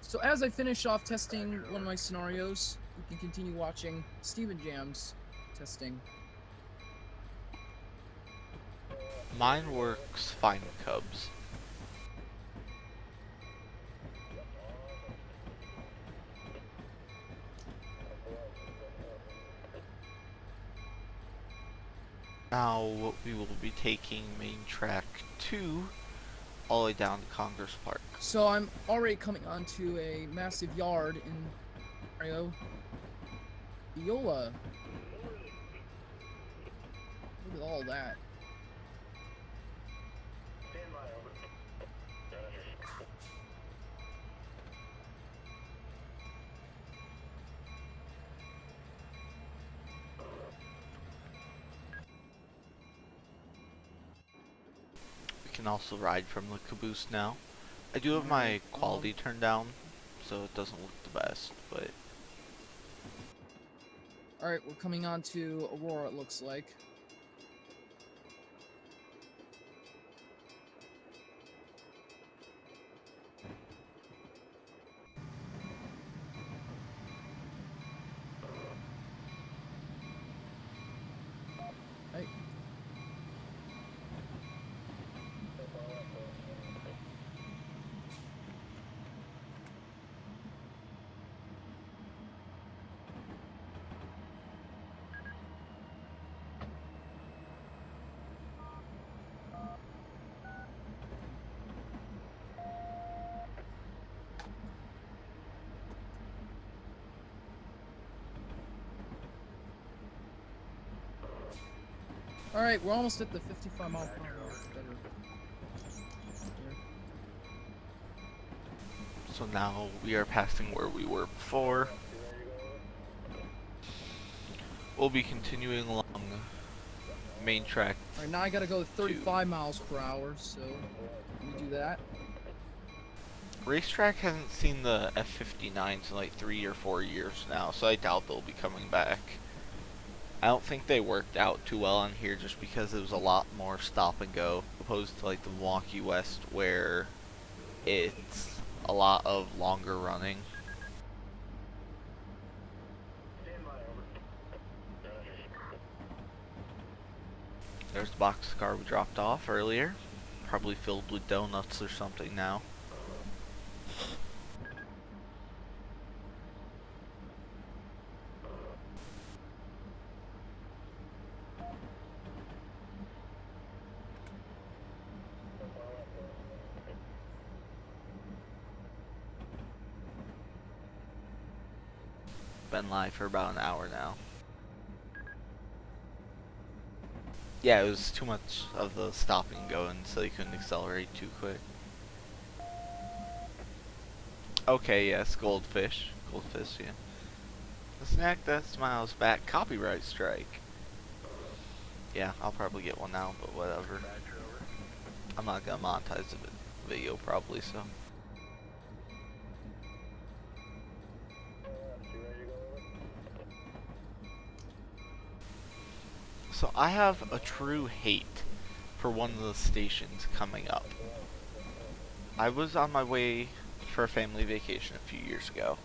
So as I finish off testing one of my scenarios, you can continue watching Steven Jam's testing. Mine works fine with Cubs. Now we will be taking main track 2 all the way down to Congress Park. So I'm already coming onto a massive yard in Mario. Viola. Look at all that. We can also ride from the caboose now. I do have my quality turned down, so it doesn't look the best, but... Alright, we're coming on to Aurora, it looks like. Hey. Alright, we're almost at the 55 mile per hour. So now we are passing where we were before. We'll be continuing along main track. Alright, now I gotta go 35 miles per hour, so let me do that. Racetrack hasn't seen the F59s in like 3 or 4 years now, so I doubt they'll be coming back. I don't think they worked out too well on here just because it was a lot more stop and go opposed to like the Milwaukee West where it's a lot of longer running. There's the boxcar we dropped off earlier, probably filled with donuts or something now. Been live for about an hour now. Yeah, it was too much of the stopping and going, so you couldn't accelerate too quick. Okay, yes, goldfish. Goldfish, yeah. The snack that smiles back, copyright strike. Yeah, I'll probably get one now, but whatever. I'm not gonna monetize the video probably, so. So I have a true hate for one of the stations coming up. I was on my way for a family vacation a few years ago,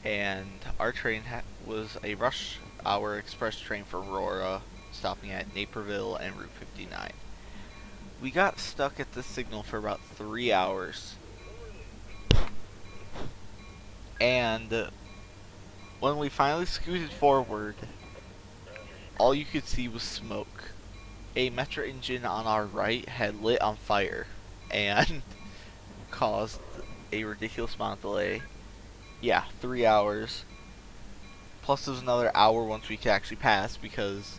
and our train was a rush hour express train for Aurora, stopping at Naperville and Route 59. We got stuck at this signal for about 3 hours, and when we finally scooted forward, all you could see was smoke. A Metro engine on our right had lit on fire and caused a ridiculous amount of delay. Yeah, 3 hours. Plus there's another hour once we could actually pass because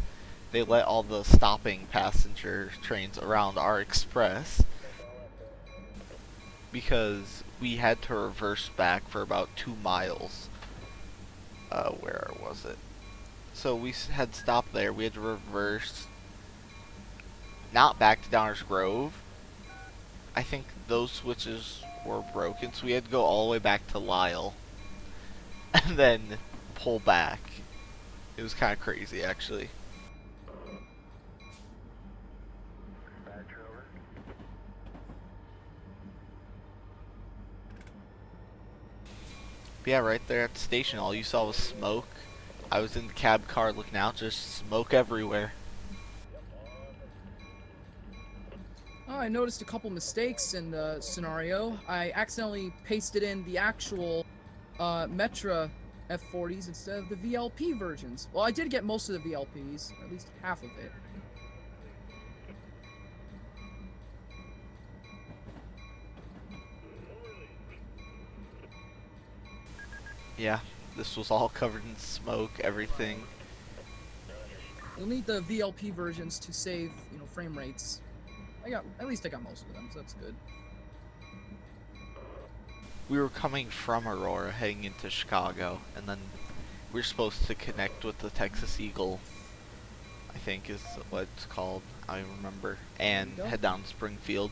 they let all the stopping passenger trains around our express because we had to reverse back for about 2 miles. Where was it? So we had stopped there. We had to reverse, not back to Downers Grove. I think those switches were broken, so we had to go all the way back to Lyle and then pull back. It was kind of crazy, actually. But yeah, right there at the station, all you saw was smoke. I was in the cab car looking out, just smoke everywhere. Oh, I noticed a couple mistakes in the scenario. I accidentally pasted in the actual Metra F40s instead of the VLP versions. Well, I did get most of the VLPs, or at least half of it. Yeah, this was all covered in smoke, everything. You'll need the VLP versions to save, you know, frame rates. At least I got most of them, so that's good. We were coming from Aurora heading into Chicago, and then we were supposed to connect with the Texas Eagle, I think is what it's called, I remember, and head down to Springfield.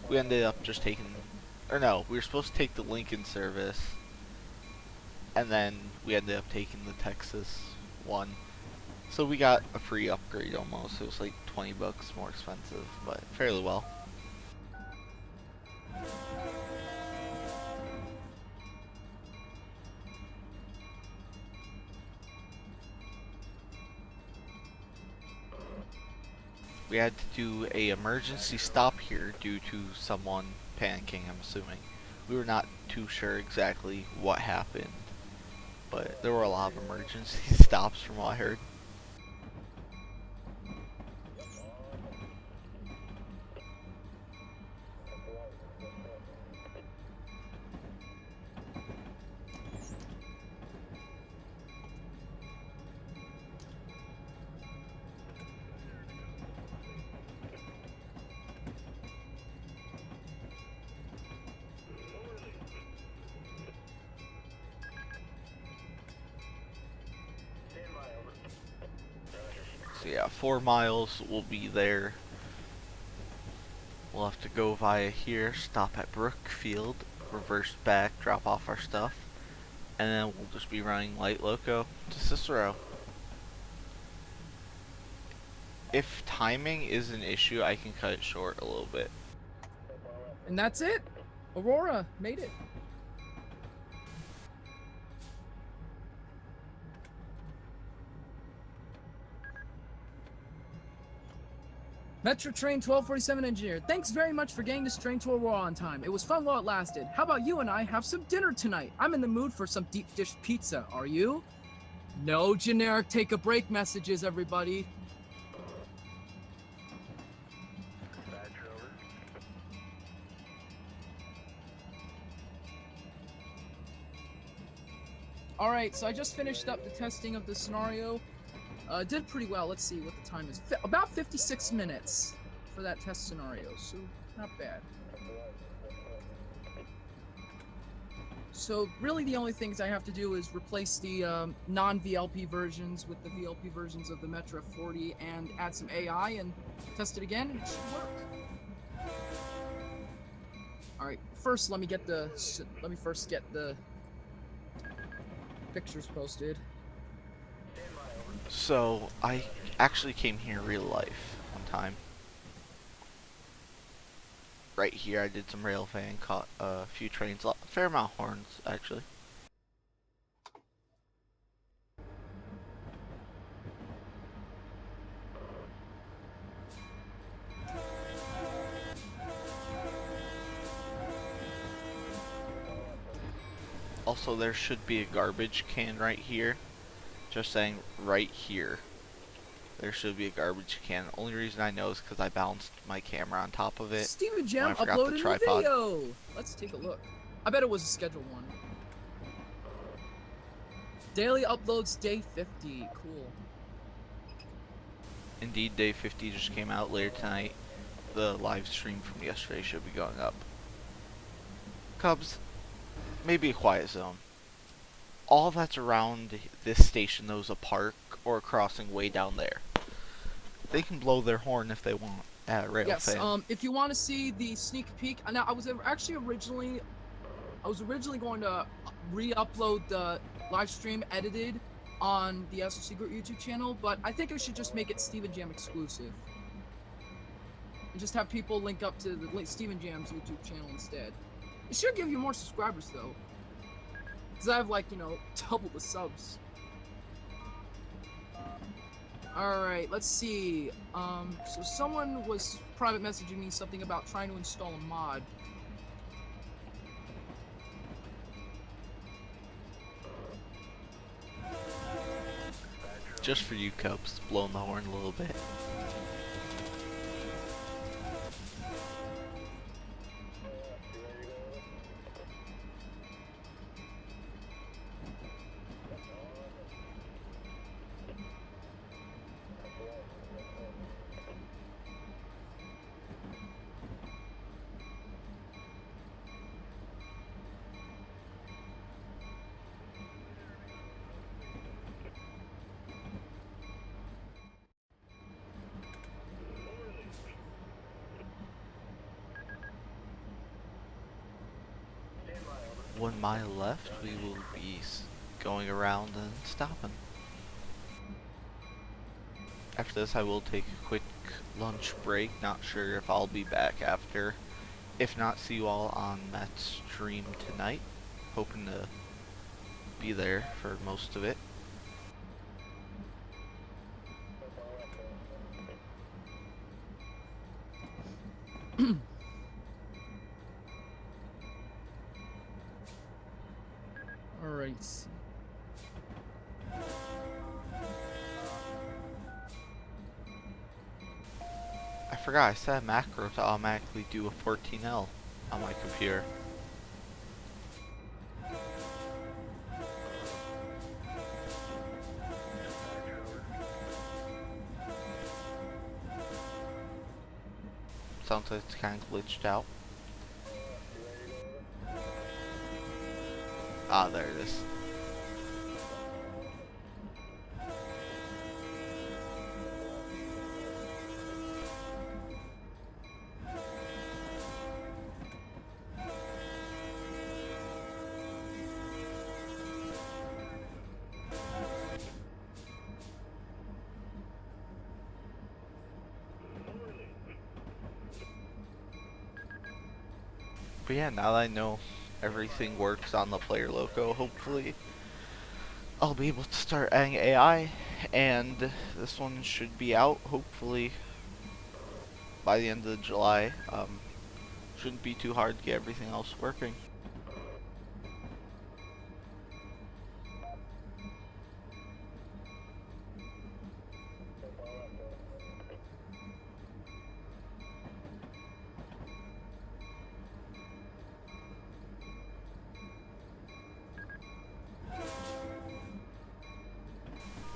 We ended up just taking, or no, we were supposed to take the Lincoln service, and then we ended up taking the Texas one. So we got a free upgrade almost. It was like 20 bucks more expensive, but fairly well. We had to do a emergency stop here due to someone panicking, I'm assuming. We were not too sure exactly what happened, but there were a lot of emergency stops from what I heard. So yeah, 4 miles will be there. We'll have to go via here, stop at Brookfield, reverse back, drop off our stuff, and then we'll just be running light loco to Cicero. If timing is an issue, I can cut it short a little bit. And that's it! Aurora made it. Metro Train 1247 engineer, thanks very much for getting this train to Aurora on time. It was fun while it lasted. How about you and I have some dinner tonight? I'm in the mood for some deep dish pizza. Are you? No generic take a break messages, everybody. Alright, so I just finished up the testing of the scenario. Did pretty well. Let's see what the time is. About 56 minutes for that test scenario, so not bad. So really the only things I have to do is replace the non-VLP versions with the VLP versions of the Metro 40 and add some AI and test it again, and it should work. Alright, first let me get the pictures posted. So, I actually came here real life one time. Right here I did some rail fan, caught a few trains, a fair amount of horns actually. Also, there should be a garbage can right here. Just saying, right here. There should be a garbage can. Only reason I know is because I bounced my camera on top of it. Steven Gem uploaded a video! Let's take a look. I bet it was a scheduled one. Daily uploads day 50. Cool. Indeed, day 50 just came out later tonight. The live stream from yesterday should be going up. Cubs, maybe a quiet zone. All that's around this station, though, is a park or a crossing way down there. They can blow their horn if they want, Rail Yes. fan. If you want to see the sneak peek, now I was originally going to re-upload the live stream edited on the As a Secret YouTube channel, but I think I should just make it Steven Jam exclusive. And just have people link up to the Steven Jam's YouTube channel instead. It should give you more subscribers though. Because I have like, double the subs. Alright, let's see. So someone was private messaging me something about trying to install a mod. Just for you, Cubs, blowing the horn a little bit. One mile left, we will be going around and stopping. After this I will take a quick lunch break, not sure if I'll be back after. If not, see you all on Matt's stream tonight. Hoping to be there for most of it. Alright. I forgot I set a macro to automatically do a 14L on my computer. Sounds like it's kind of glitched out. Ah, there it is. But yeah, now that I know everything works on the player loco, hopefully I'll be able to start adding AI, and this one should be out hopefully by the end of July. Shouldn't be too hard to get everything else working.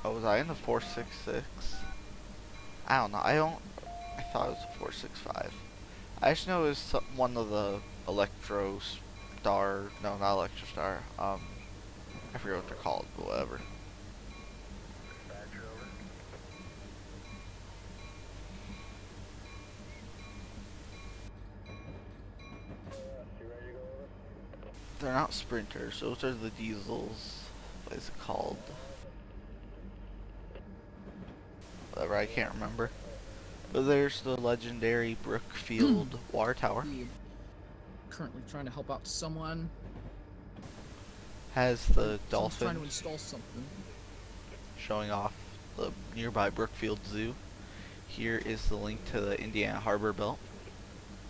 Oh, was I in the 466? I don't know. I thought it was a 465. I just know it was one of the Electro Star. No, not Electro Star. I forget what they're called, but whatever. They're not sprinters. Those are the diesels. What is it called? Whatever, I can't remember. But there's the legendary Brookfield water tower. Currently trying to help out someone. Has the Someone's dolphin trying to install something. showing off the nearby Brookfield Zoo. Here is the link to the Indiana Harbor Belt.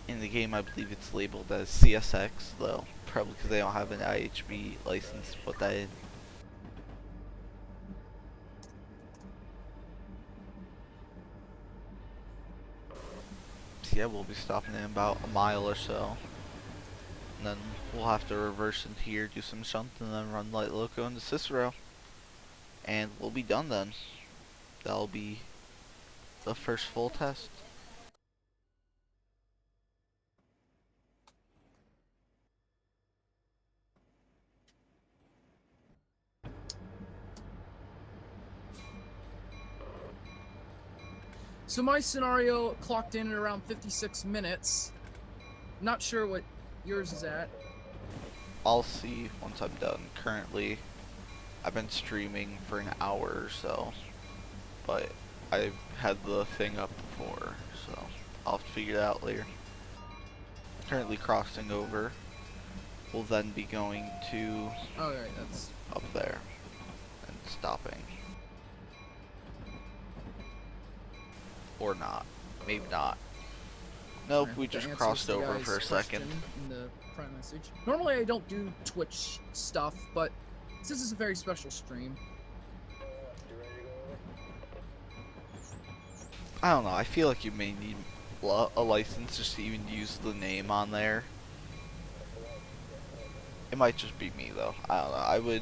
In the game, I believe it's labeled as CSX, though probably because they don't have an IHB license to put that in. So yeah, we'll be stopping in about a mile or so. And then we'll have to reverse into here, do some shunt, and then run light loco into Cicero. And we'll be done then. That'll be the first full test. So my scenario clocked in at around 56 minutes. Not sure what yours is at. I'll see once I'm done. Currently, I've been streaming for an hour or so, but I've had the thing up before, so I'll figure it out later. Currently crossing over. We'll then be going to Alright, that's up there and stopping. Or not. Maybe not. Nope, we just crossed over for a second. In the prime message. Normally I don't do Twitch stuff, but this is a very special stream. I don't know, I feel like you may need a license just to even use the name on there. It might just be me though. I don't know.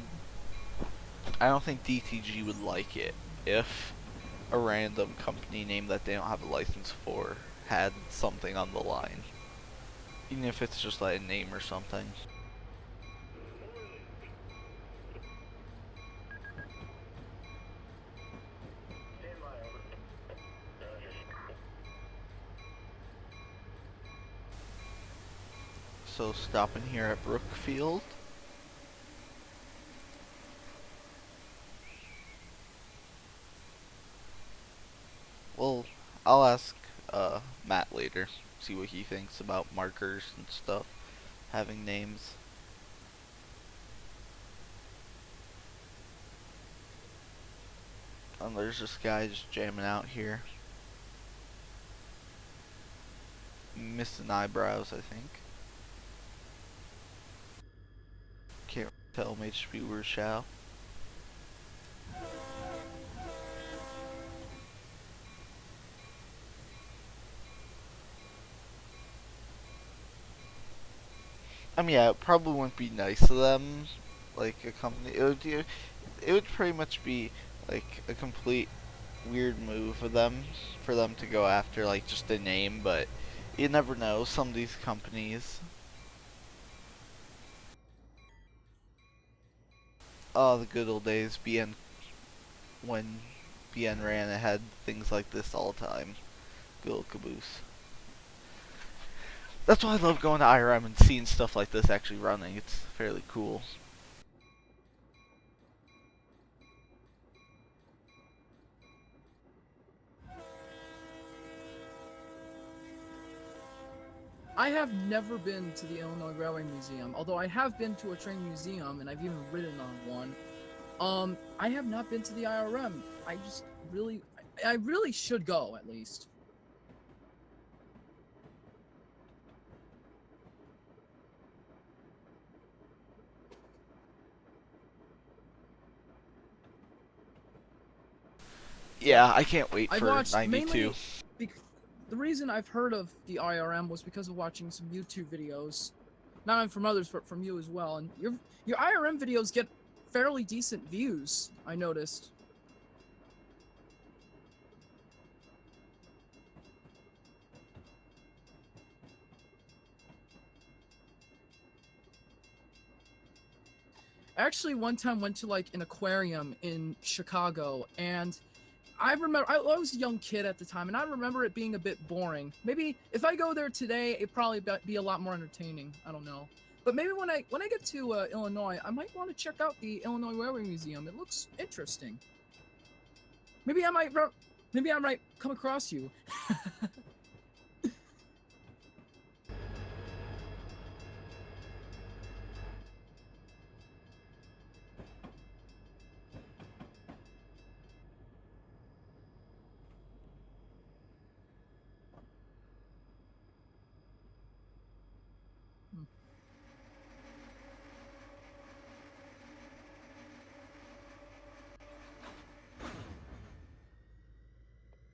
I don't think DTG would like it if a random company name that they don't have a license for had something on the line. Even if it's just like a name or something. So stopping here at Brookfield. Well, I'll ask Matt later, see what he thinks about markers and stuff, having names. And there's this guy just jamming out here. Missing eyebrows, I think. Can't tell, may just be where shall. I mean, yeah, it probably wouldn't be nice of them, like a company. It would pretty much be like a complete weird move for them to go after like just a name, but you never know. Some of these companies. Oh, the good old days. When BN ran, it had things like this all the time. Good old caboose. That's why I love going to IRM and seeing stuff like this actually running. It's fairly cool. I have never been to the Illinois Railway Museum, although I have been to a train museum and I've even ridden on one. I have not been to the IRM. I really should go at least. Yeah, I can't wait for watched 92. The reason I've heard of the IRM was because of watching some YouTube videos, not only from others but from you as well. And your IRM videos get fairly decent views, I noticed. I actually one time went to like an aquarium in Chicago, and I remember I was a young kid at the time, and I remember it being a bit boring. Maybe if I go there today, it'd probably be a lot more entertaining. I don't know, but maybe when I get to Illinois, I might want to check out the Illinois Railway Museum. It looks interesting. Maybe I might come across you.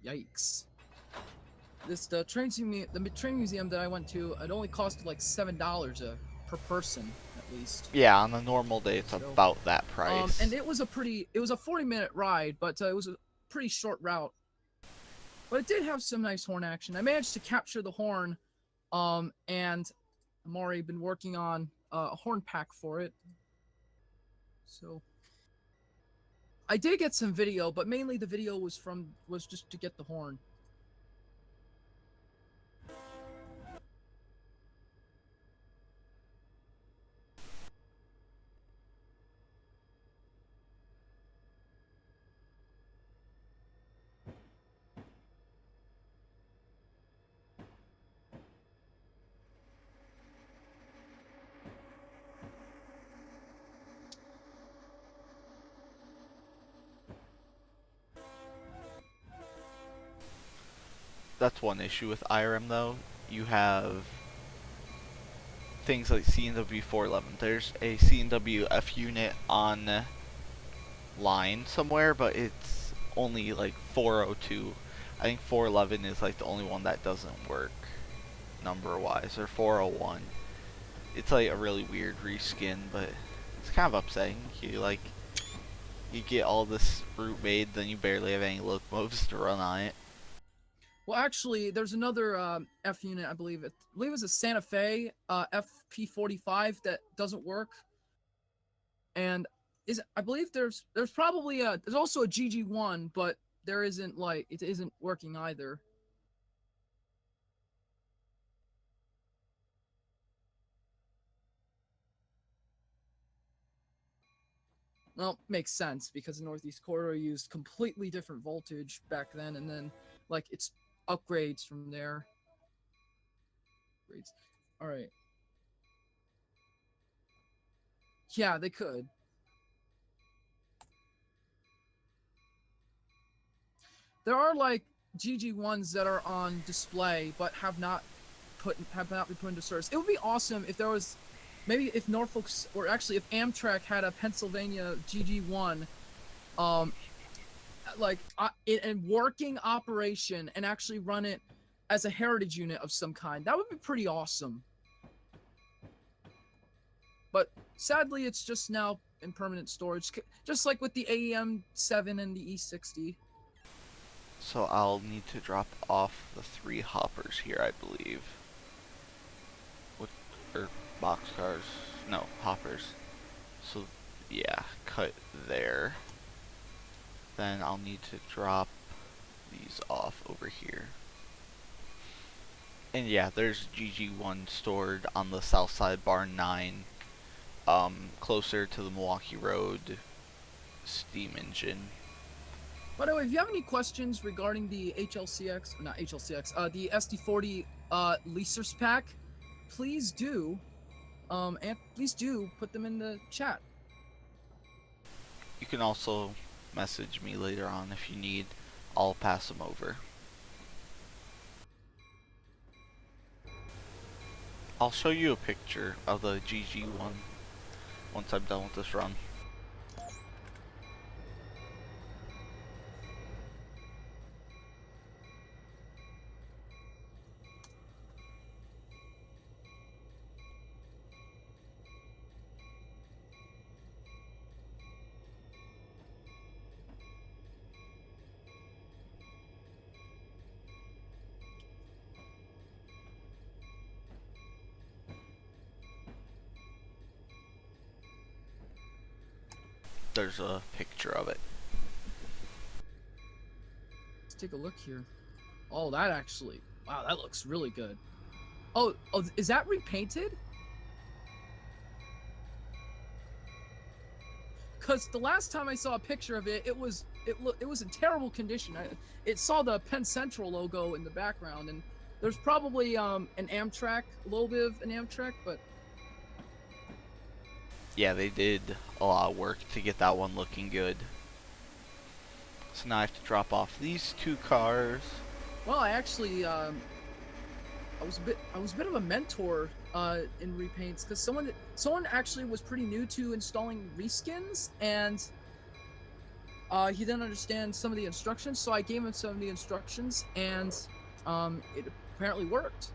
Yikes. The train museum that I went to, it only costed like $7 per person at least. Yeah, on a normal day it's about that price. And it was a 40-minute ride, but it was a pretty short route. But it did have some nice horn action. I managed to capture the horn, and I've already been working on a horn pack for it. So I did get some video, but mainly the video was just to get the horn. that's one issue with IRM though. You have things like CNW 411. There's a CNW F unit on line somewhere, but it's only like 402. I think 411 is like the only one that doesn't work number wise, or 401. It's like a really weird reskin, but it's kind of upsetting. You get all this route made, then you barely have any locomotives to run on it. Well, actually, there's another F unit, I believe it's a Santa Fe FP45 that doesn't work, and I believe there's probably there's also a GG1, but there isn't it isn't working either. Well, makes sense because the Northeast Corridor used completely different voltage back then, and then it's upgrades from there. Upgrades. All right. Yeah, they could. There are GG1s that are on display but have not been put into service. It would be awesome if there was, maybe if Norfolk's, or actually if Amtrak had a Pennsylvania GG1 in working operation and actually run it as a heritage unit of some kind. That would be pretty awesome. But sadly, it's just now in permanent storage, just like with the AEM-7 and the E60. So I'll need to drop off the 3 hoppers here, I believe. Or boxcars. No, hoppers. So, yeah, cut there. Then I'll need to drop these off over here. And yeah, there's GG1 stored on the south side, barn 9, closer to the Milwaukee Road steam engine. By the way, if you have any questions regarding the the SD40 Leasers pack, please do, and please do put them in the chat. You can also message me later on if you need. I'll pass them over. I'll show you a picture of the GG1 once I'm done with this run. There's a picture of it. Let's take a look here. Oh, that actually, wow, that looks really good. Oh, is that repainted? Because the last time I saw a picture of it, it was in terrible condition. It saw the Penn Central logo in the background, and there's probably an Amtrak, a little bit of an Amtrak, but yeah, they did a lot of work to get that one looking good. So now I have to drop off these 2 cars. Well, I actually I was a bit of a mentor in repaints, because someone actually was pretty new to installing reskins, and he didn't understand some of the instructions, so I gave him some of the instructions, and it apparently worked.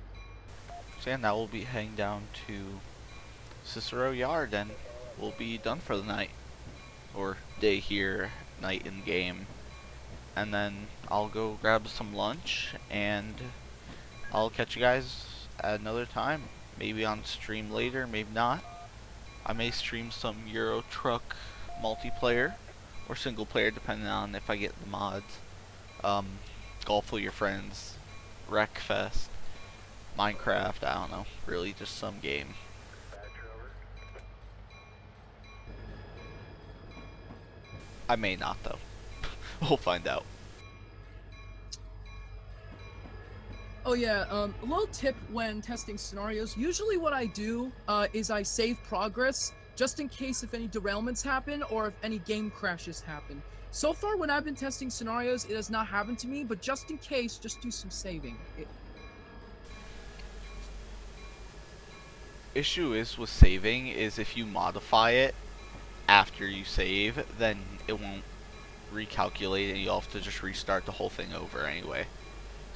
So yeah, now we'll be heading down to Cicero Yard and we'll be done for the night, or day here, night in game. And then I'll go grab some lunch and I'll catch you guys at another time. Maybe on stream later, maybe not. I may stream some Euro Truck multiplayer or single player depending on if I get the mods. Golf with your friends, Wreckfest, Minecraft, I don't know, really just some game. I may not though. We'll find out. Oh yeah, a little tip when testing scenarios. Usually what I do is I save progress just in case if any derailments happen or if any game crashes happen. So far, when I've been testing scenarios, it has not happened to me, but just in case, just do some saving. Issue is with saving is if you modify it after you save, then it won't recalculate and you'll have to just restart the whole thing over anyway.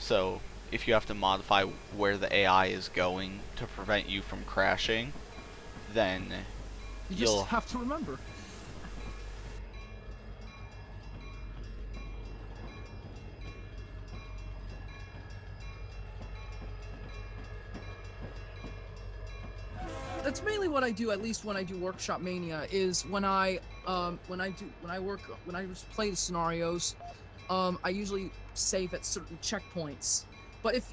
So if you have to modify where the AI is going to prevent you from crashing, then you just have to remember. That's mainly what I do, at least when I do Workshop Mania, is when I play the scenarios, I usually save at certain checkpoints. But if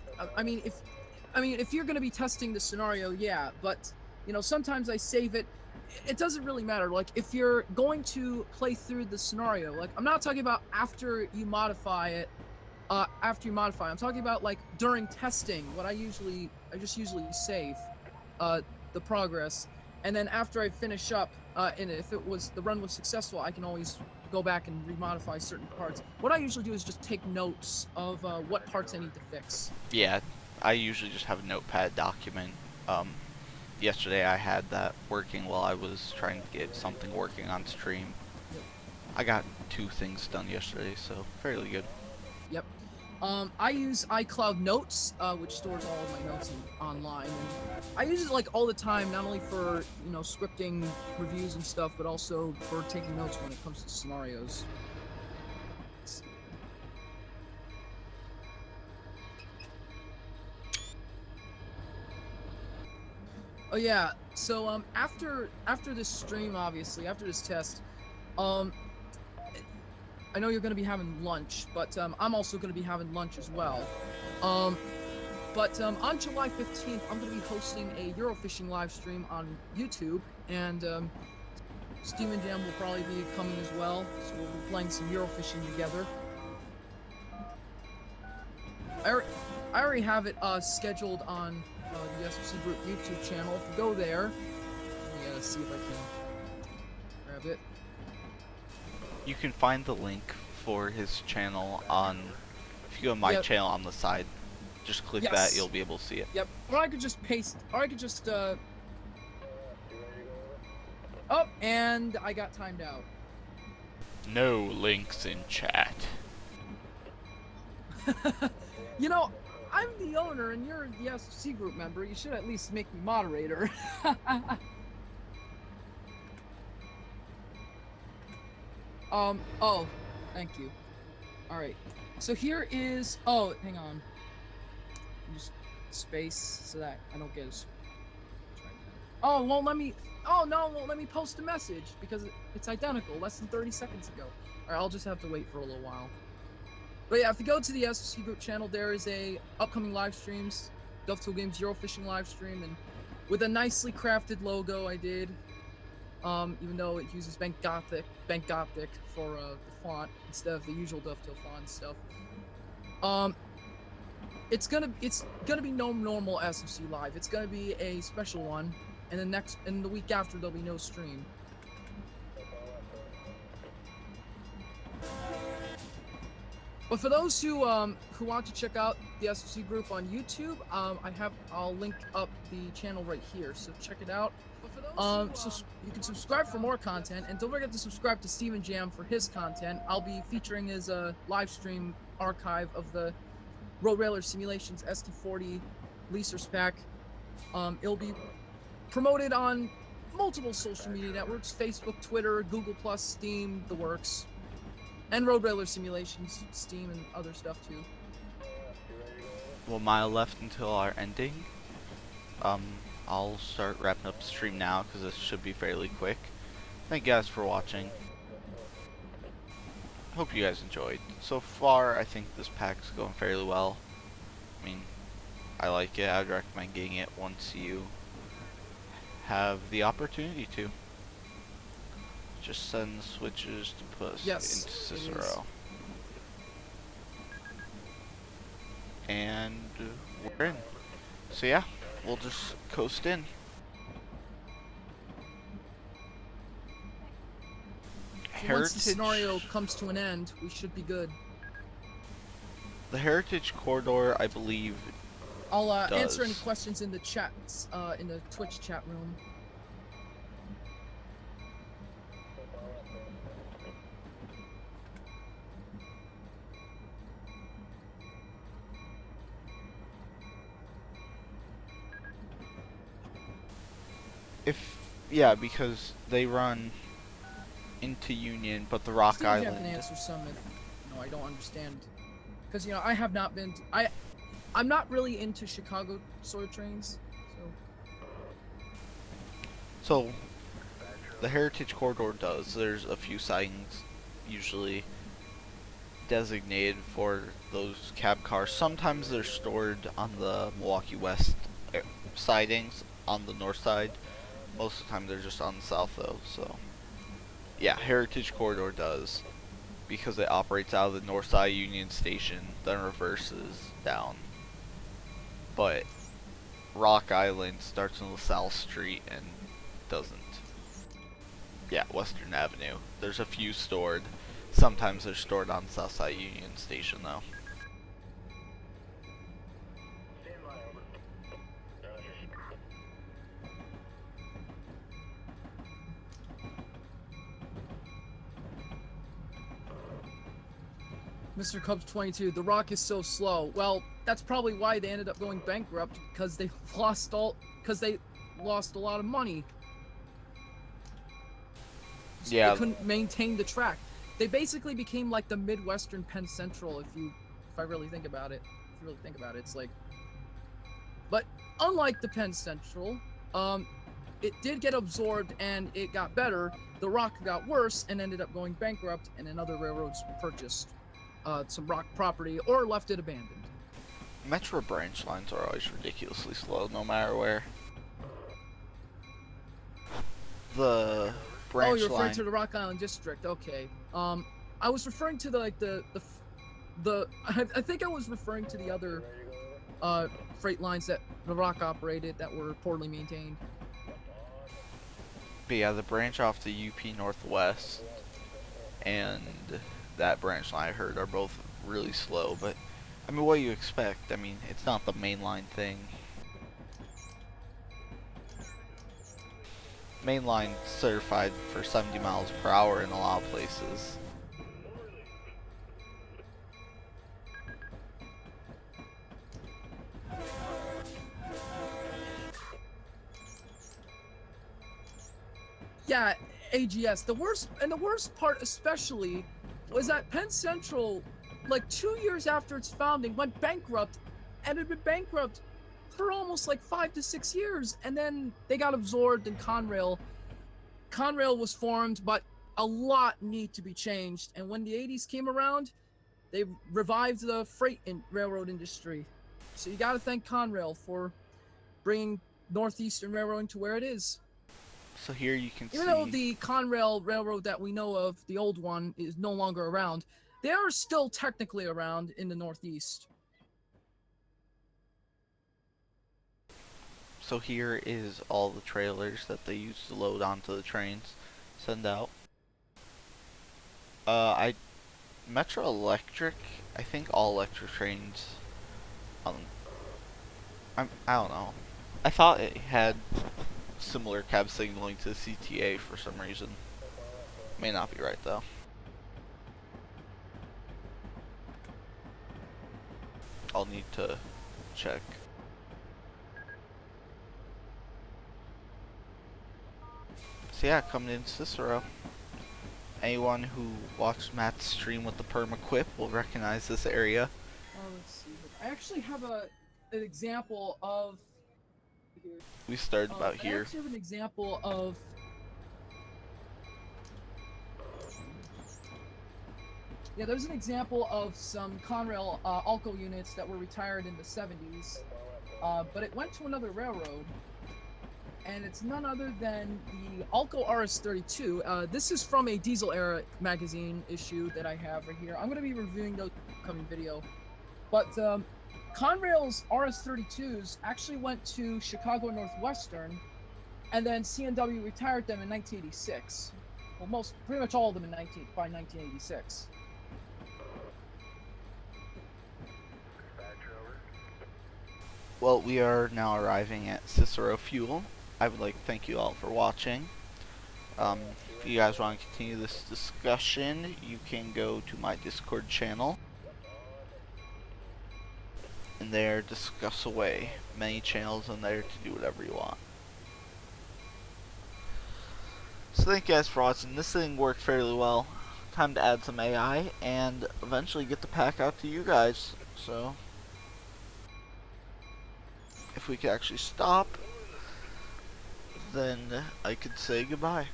you're gonna be testing the scenario, yeah, but you know, sometimes I save it. It doesn't really matter. Like, if you're going to play through the scenario, like, I'm not talking about after you modify it. I'm talking about like during testing. I just usually save the progress, and then after I finish up, and if the run was successful, I can always go back and remodify certain parts. What I usually do is just take notes of what parts I need to fix. Yeah, I usually just have a notepad document. Yesterday I had that working while I was trying to get something working on stream. Yep. I got 2 things done yesterday, so fairly good. Yep. I use iCloud Notes, which stores all of my notes online. And I use it like all the time, not only for, you know, scripting reviews and stuff, but also for taking notes when it comes to scenarios. Oh yeah, so after this stream, obviously, after this test, I know you're gonna be having lunch, but I'm also gonna be having lunch as well. But on July 15th, I'm gonna be hosting a Eurofishing live stream on YouTube, and Steve and Jam will probably be coming as well, so we'll be playing some Eurofishing together. I already have it scheduled on the SFC Group YouTube channel. If you go there, let me see if I can grab it. You can find the link for his channel on, if you go to my channel on the side, just click that, you'll be able to see it. Yep. Or I could just paste, or I could just, oh, and I got timed out. No links in chat. You know, I'm the owner and you're the SFC Group member. You should at least make me moderator. Oh, thank you. Alright. So here is, oh, hang on. Just space so that I don't get a... Oh, it won't let me, oh no, it won't let me post a message because it's identical, less than 30 seconds ago. Alright, I'll just have to wait for a little while. But yeah, if you go to the SFC Group channel, there is a upcoming live streams, Dovetail Games Eurofishing live stream, and with a nicely crafted logo I did, even though it uses Bank Gothic for the font instead of the usual Dovetail font and stuff. It's gonna be no normal SFC live. It's gonna be a special one, and the week after there'll be no stream. But for those who want to check out the SFC Group on YouTube, I'll link up the channel right here, so check it out. So you can subscribe for more content, and don't forget to subscribe to Steven Jam for his content. I'll be featuring his live stream archive of the Road Railer Simulations SD40 Leaser spec. It'll be promoted on multiple social media networks: Facebook, Twitter, Google+, Steam, the works. And Road Railer Simulations, Steam, and other stuff too. 1 mile left until our ending. I'll start wrapping up the stream now because this should be fairly quick. Thank you guys for watching. Hope you guys enjoyed. So far, I think this pack's going fairly well. I mean, I like it. I'd recommend getting it once you have the opportunity to. Just send switches to put us into Cicero. And we're in. So yeah, we'll just coast in. once the scenario comes to an end, we should be good. The Heritage Corridor, I believe, I'll answer any questions in the chats, in the Twitch chat room. Yeah, because they run into Union, but the Rock Steve, Island. You have to answer some if I don't understand, because I have not been. I'm not really into Chicago sort of trains, so. The Heritage Corridor does. There's a few sightings usually designated for those cab cars. Sometimes they're stored on the Milwaukee West sidings on the north side. Most of the time they're just on the south though. So yeah, Heritage Corridor does, because it operates out of the north side Union Station, then reverses down. But Rock Island starts on the South Street and doesn't. Yeah, Western Avenue. There's a few stored. Sometimes they're stored on Southside Union Station, though. Mr. Cubs 22, the Rock is so slow. Well, that's probably why they ended up going bankrupt, because they lost a lot of money. Yeah. They couldn't maintain the track. They basically became like the Midwestern Penn Central, if I really think about it. If you really think about it, it's like. But unlike the Penn Central, it did get absorbed and it got better. The Rock got worse and ended up going bankrupt, and then other railroads purchased some Rock property or left it abandoned. Metro branch lines are always ridiculously slow, no matter where. The branch you're referring line. to the Rock Island District. Okay. I was referring to I think I was referring to the other freight lines that the Rock operated that were poorly maintained. But yeah, the branch off the UP Northwest and that branch line I heard are both really slow, but I mean, what do you expect? I mean, it's not the mainline thing. Mainline certified for 70 miles per hour in a lot of places. Yeah, AGS. The worst part especially was that Penn Central, like 2 years after its founding, went bankrupt, and had been bankrupt for almost like 5 to 6 years, and then they got absorbed in Conrail. Conrail was formed, but a lot need to be changed. And when the 80s came around, they revived the freight railroad industry. So you got to thank Conrail for bringing Northeastern Railroad to where it is. So here you can see. Even though the Conrail Railroad that we know of, the old one, is no longer around, they are still technically around in the Northeast. So here is all the trailers that they use to load onto the trains, send out. Metro Electric, I think all electric trains, I don't know. I thought it had similar cab signaling to the CTA for some reason. May not be right though. I'll need to check. So yeah, coming in Cicero. Anyone who watched Matt's stream with the Perma-Quip will recognize this area. Let's see. I actually have an example of. We started about here. I actually have an example of. Yeah, there's an example of some Conrail Alco units that were retired in the 70s, but it went to another railroad. And it's none other than the Alco RS32. This is from a Diesel Era magazine issue that I have right here. I'm going to be reviewing those in the upcoming video. But Conrail's RS32s actually went to Chicago Northwestern, and then C&W retired them in 1986. well, pretty much all of them by 1986. Well, we are now arriving at Cicero Fuel. I would like to thank you all for watching. If you guys want to continue this discussion, you can go to my Discord channel and there discuss away. Many channels on there to do whatever you want. So thank you guys for watching. This thing worked fairly well. Time to add some AI and eventually get the pack out to you guys. So if we could actually stop, then I could say goodbye.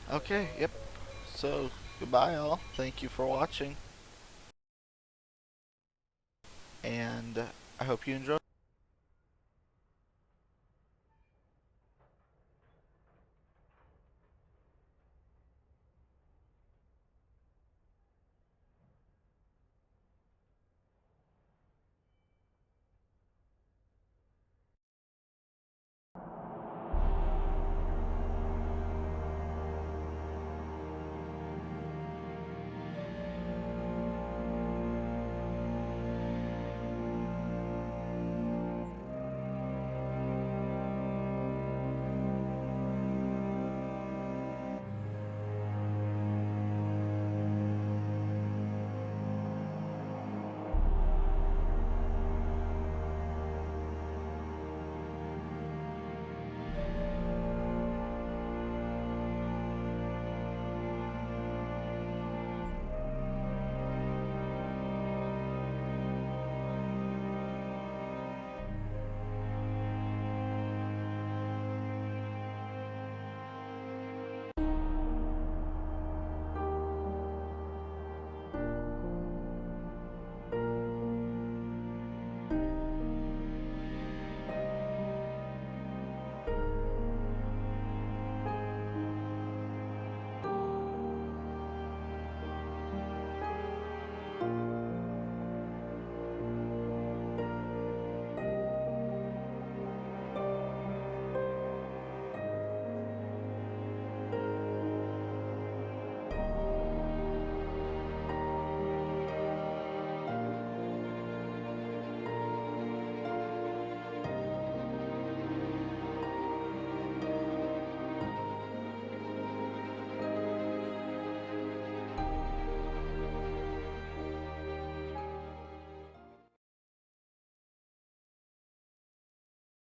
Okay, yep. So, goodbye all. Thank you for watching. And I hope you enjoy.